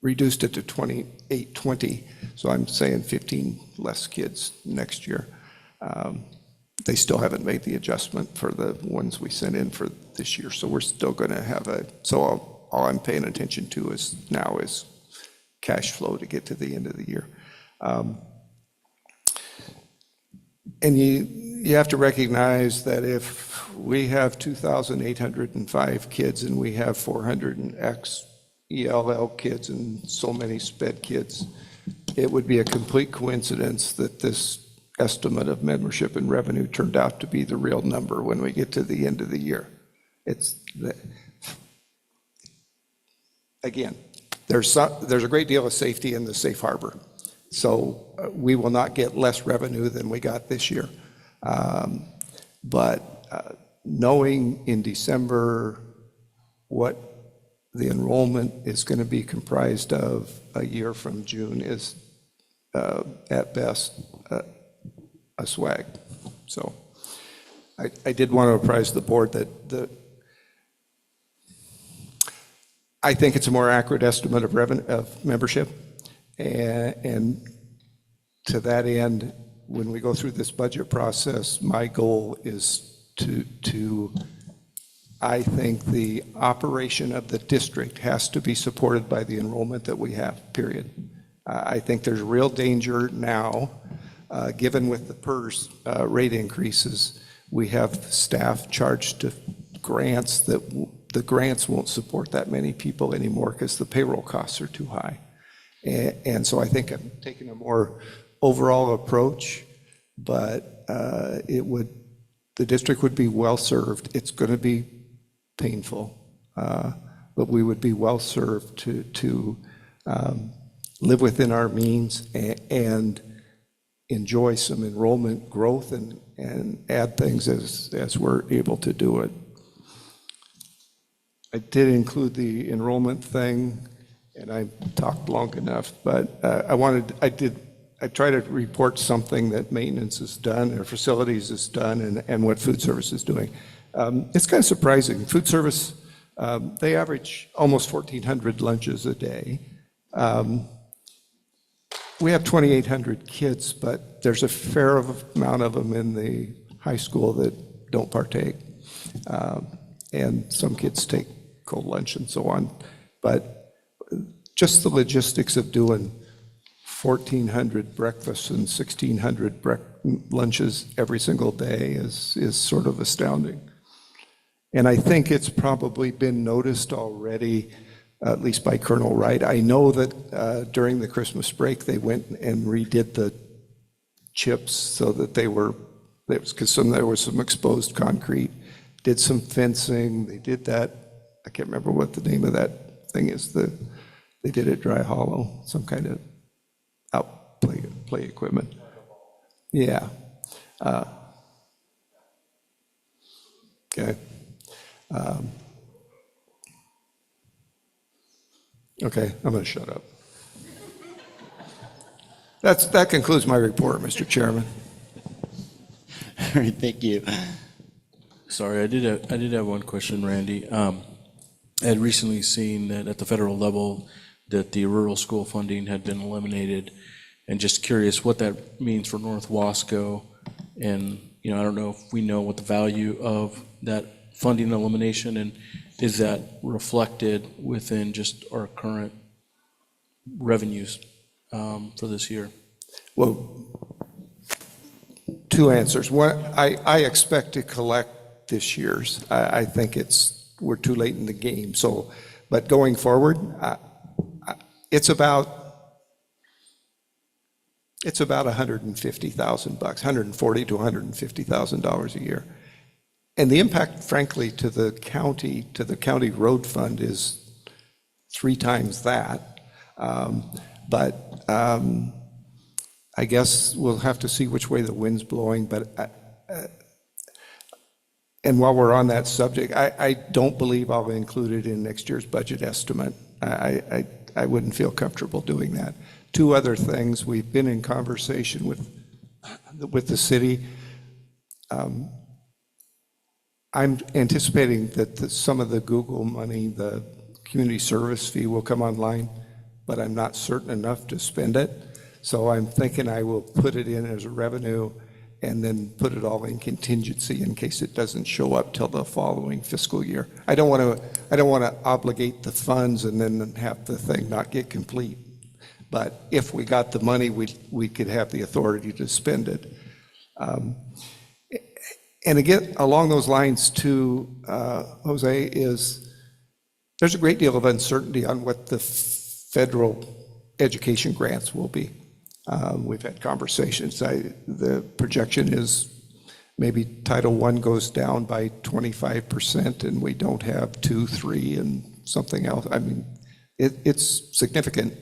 reduced it to 2,820. So I'm saying 15 less kids next year. They still haven't made the adjustment for the ones we sent in for this year, so we're still going to have so all I'm paying attention to is cash flow to get to the end of the year. And you have to recognize that if we have 2,805 kids and we have 400 and X ELL kids and so many SPED kids, it would be a complete coincidence that this estimate of membership and revenue turned out to be the real number when we get to the end of the year. Again, there's a great deal of safety in the safe harbor. So we will not get less revenue than we got this year. But knowing in December what the enrollment is going to be comprised of a year from June is at best a swag. So I did want to apprise the board that I think it's a more accurate estimate of revenue of membership. And to that end, when we go through this budget process, my goal is I think the operation of the district has to be supported by the enrollment that we have, period. I think there's real danger now, given with the PERS rate increases, we have staff charged to grants that the grants won't support that many people anymore because the payroll costs are too high. And so I think I'm taking a more overall approach, but the district would be well served. It's going to be painful, but we would be well served to live within our means and enjoy some enrollment growth and add things as we're able to do it. I did include the enrollment thing, and I talked long enough, but I try to report something that maintenance is done, or facilities is done, and what food service is doing. It's kind of surprising. Food service, they average almost 1,400 lunches a day. We have 2,800 kids, but there's a fair amount of them in the high school that don't partake. And some kids take cold lunch and so on. But just the logistics of doing 1,400 breakfasts and 1,600 lunches every single day is sort of astounding. And I think it's probably been noticed already, at least by Colonel Wright. I know that during the Christmas break, they went and redid the chips so that because there was some exposed concrete, did some fencing, they did that. I can't remember what the name of that thing is. They did it Dry Hollow, some kind of play equipment. Yeah. Okay. Okay, I'm going to shut up. That concludes my report, Mr. Chairman. All right, thank you. Sorry, I did have one question, Randy. I had recently seen that at the federal level that the rural school funding had been eliminated, and just curious what that means for North Wasco. And I don't know if we know what the value of that funding elimination, and is that reflected within just our current revenues for this year? Well, two answers. One, I expect to collect this year's. I think we're too late in the game. So, but going forward, it's about $150,000, $140,000 to $150,000 a year. And the impact, frankly, to the county road fund is 3 times that. But I guess we'll have to see which way the wind's blowing. But and while we're on that subject, I don't believe I'll include it in next year's budget estimate. I wouldn't feel comfortable doing that. 2 other things. We've been in conversation with the city. I'm anticipating that some of the Google money, the community service fee, will come online, but I'm not certain enough to spend it. So I'm thinking I will put it in as a revenue and then put it all in contingency in case it doesn't show up till the following fiscal year. I don't want to obligate the funds and then have the thing not get complete. But if we got the money, we could have the authority to spend it. And again, along those lines too, Jose, there's a great deal of uncertainty on what the federal education grants will be. We've had conversations. The projection is maybe Title I goes down by 25% and we don't have 2, 3, and something else. I mean, it's significant.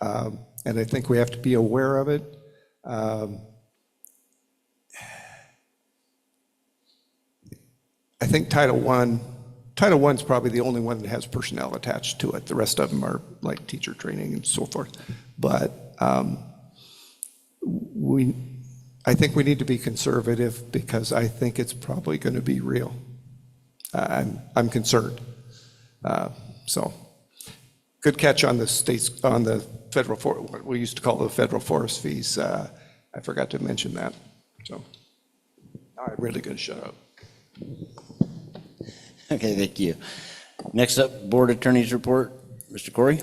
And I think we have to be aware of it. I think Title I is probably the only one that has personnel attached to it. The rest of them are like teacher training and so forth. But I think we need to be conservative because I think it's probably going to be real. I'm concerned. So good catch on the federal, what we used to call the federal forest fees. I forgot to mention that. So I'm really going to shut up. Okay, thank you. Next up, Board Attorney's report. Mr. Corey?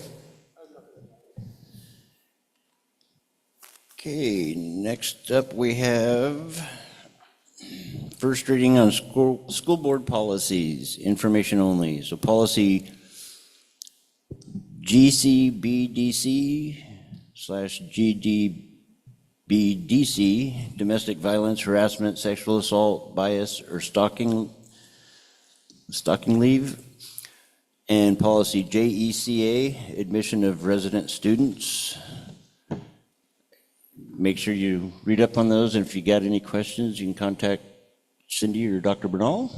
Okay, next up we have first reading on school board policies, information only. So policy GCBDC/GDBDC, domestic violence, harassment, sexual assault, bias, or stalking leave, And policy JECA, admission of resident students. Make sure you read up on those, and if you got any questions, you can contact Cindy or Dr. Bernal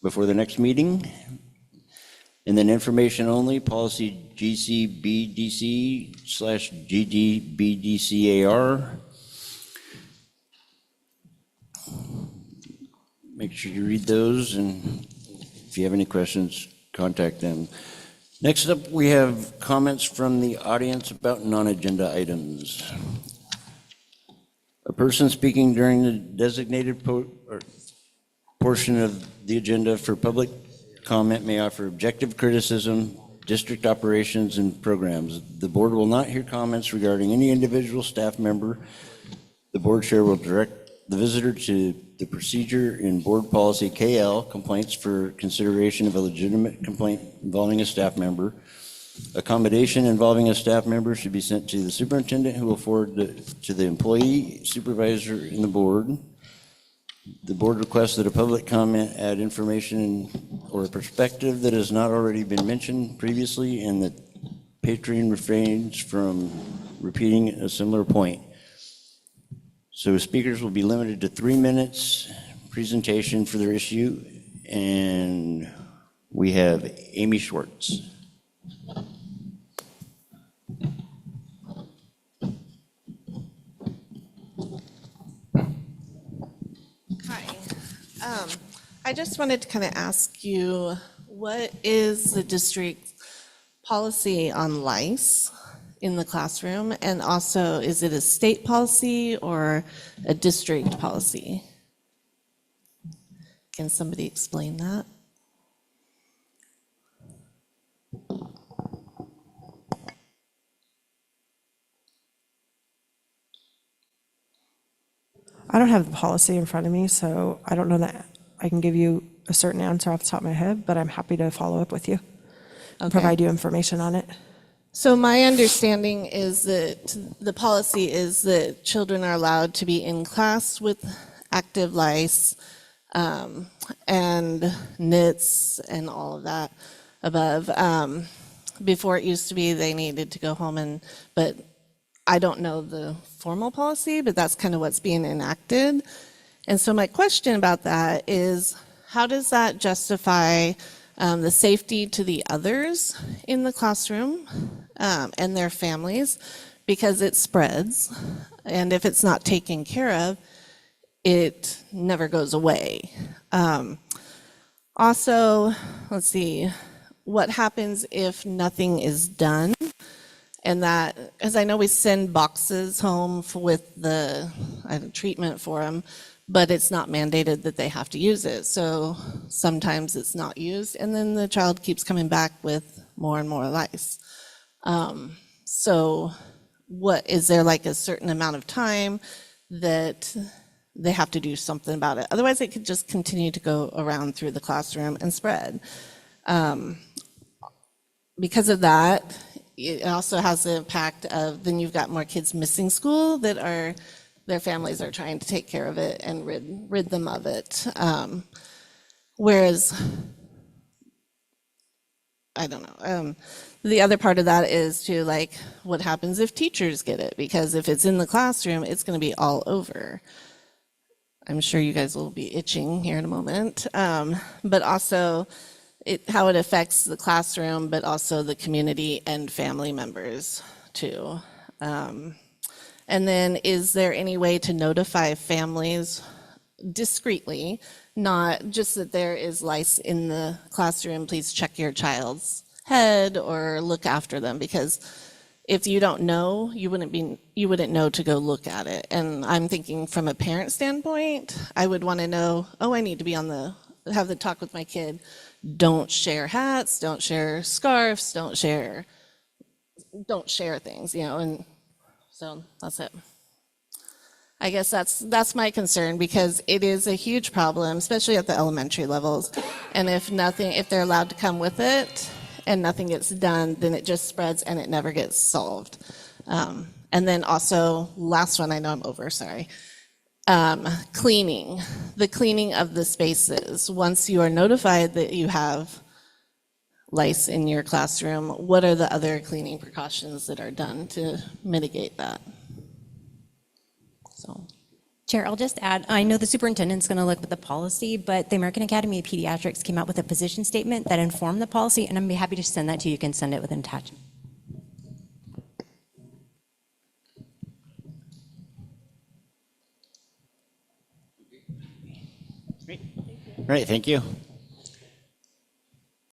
before the next meeting. And then information only, policy GCBDC/GDBDCAR. Make sure you read those, and if you have any questions, contact them. Next up, we have comments from the audience about non-agenda items. A person speaking during the designated portion of the agenda for public comment may offer objective criticism, district operations, and programs. The board will not hear comments regarding any individual staff member. The board chair will direct the visitor to the procedure in board policy KL, complaints for consideration of a legitimate complaint involving a staff member. Accommodation involving a staff member should be sent to the superintendent, who will forward to the employee, supervisor, and the board. The board requests that a public comment add information or a perspective that has not already been mentioned previously, and that patron refrains from repeating a similar point. So speakers will be limited to 3 minutes presentation for their issue, and we have Amy Schwartz. I just wanted to kind of ask you, what is the district's policy on lice in the classroom? And also, is it a state policy or a district policy? Can somebody explain that? I don't have the policy in front of me, so I don't know that I can give you a certain answer off the top of my head, but I'm happy to follow up with you and provide you information on it. So my understanding is that the policy is that children are allowed to be in class with active lice and nits and all of that above. Before it used to be they needed to go home, but I don't know the formal policy, but that's kind of what's being enacted. And so my question about that is, how does that justify the safety to the others in the classroom and their families? Because it spreads, and if it's not taken care of, it never goes away. Also, let's see, what happens if nothing is done? And that, as I know, we send boxes home with the treatment for them, but it's not mandated that they have to use it. So sometimes it's not used, and then the child keeps coming back with more and more lice. So what, is there like a certain amount of time that they have to do something about it? Otherwise, it could just continue to go around through the classroom and spread. Because of that, it also has the impact of, then you've got more kids missing school that are, their families are trying to take care of it and rid them of it. Whereas, I don't know, the other part of that is to, like, what happens if teachers get it? Because if it's in the classroom, it's going to be all over. I'm sure you guys will be itching here in a moment. But also, how it affects the classroom, but also the community and family members too. And then, is there any way to notify families discreetly, not just that there is lice in the classroom, please check your child's head or look after them? Because if you don't know, you wouldn't know to go look at it. And I'm thinking from a parent standpoint, I would want to know, oh, I need to be have the talk with my kid. Don't share hats, don't share scarves, don't share things, and so that's it. I guess that's my concern, because it is a huge problem, especially at the elementary levels. And if they're allowed to come with it and nothing gets done, then it just spreads and it never gets solved. And then also, last one, I know I'm over, sorry. Cleaning, the cleaning of the spaces. Once you are notified that you have lice in your classroom, what are the other cleaning precautions that are done to mitigate that? So. Chair, I'll just add, I know the superintendent's going to look at the policy, but the American Academy of Pediatrics came out with a position statement that informed the policy, and I'm happy to send that to you. You can send it with an attachment. All right, thank you.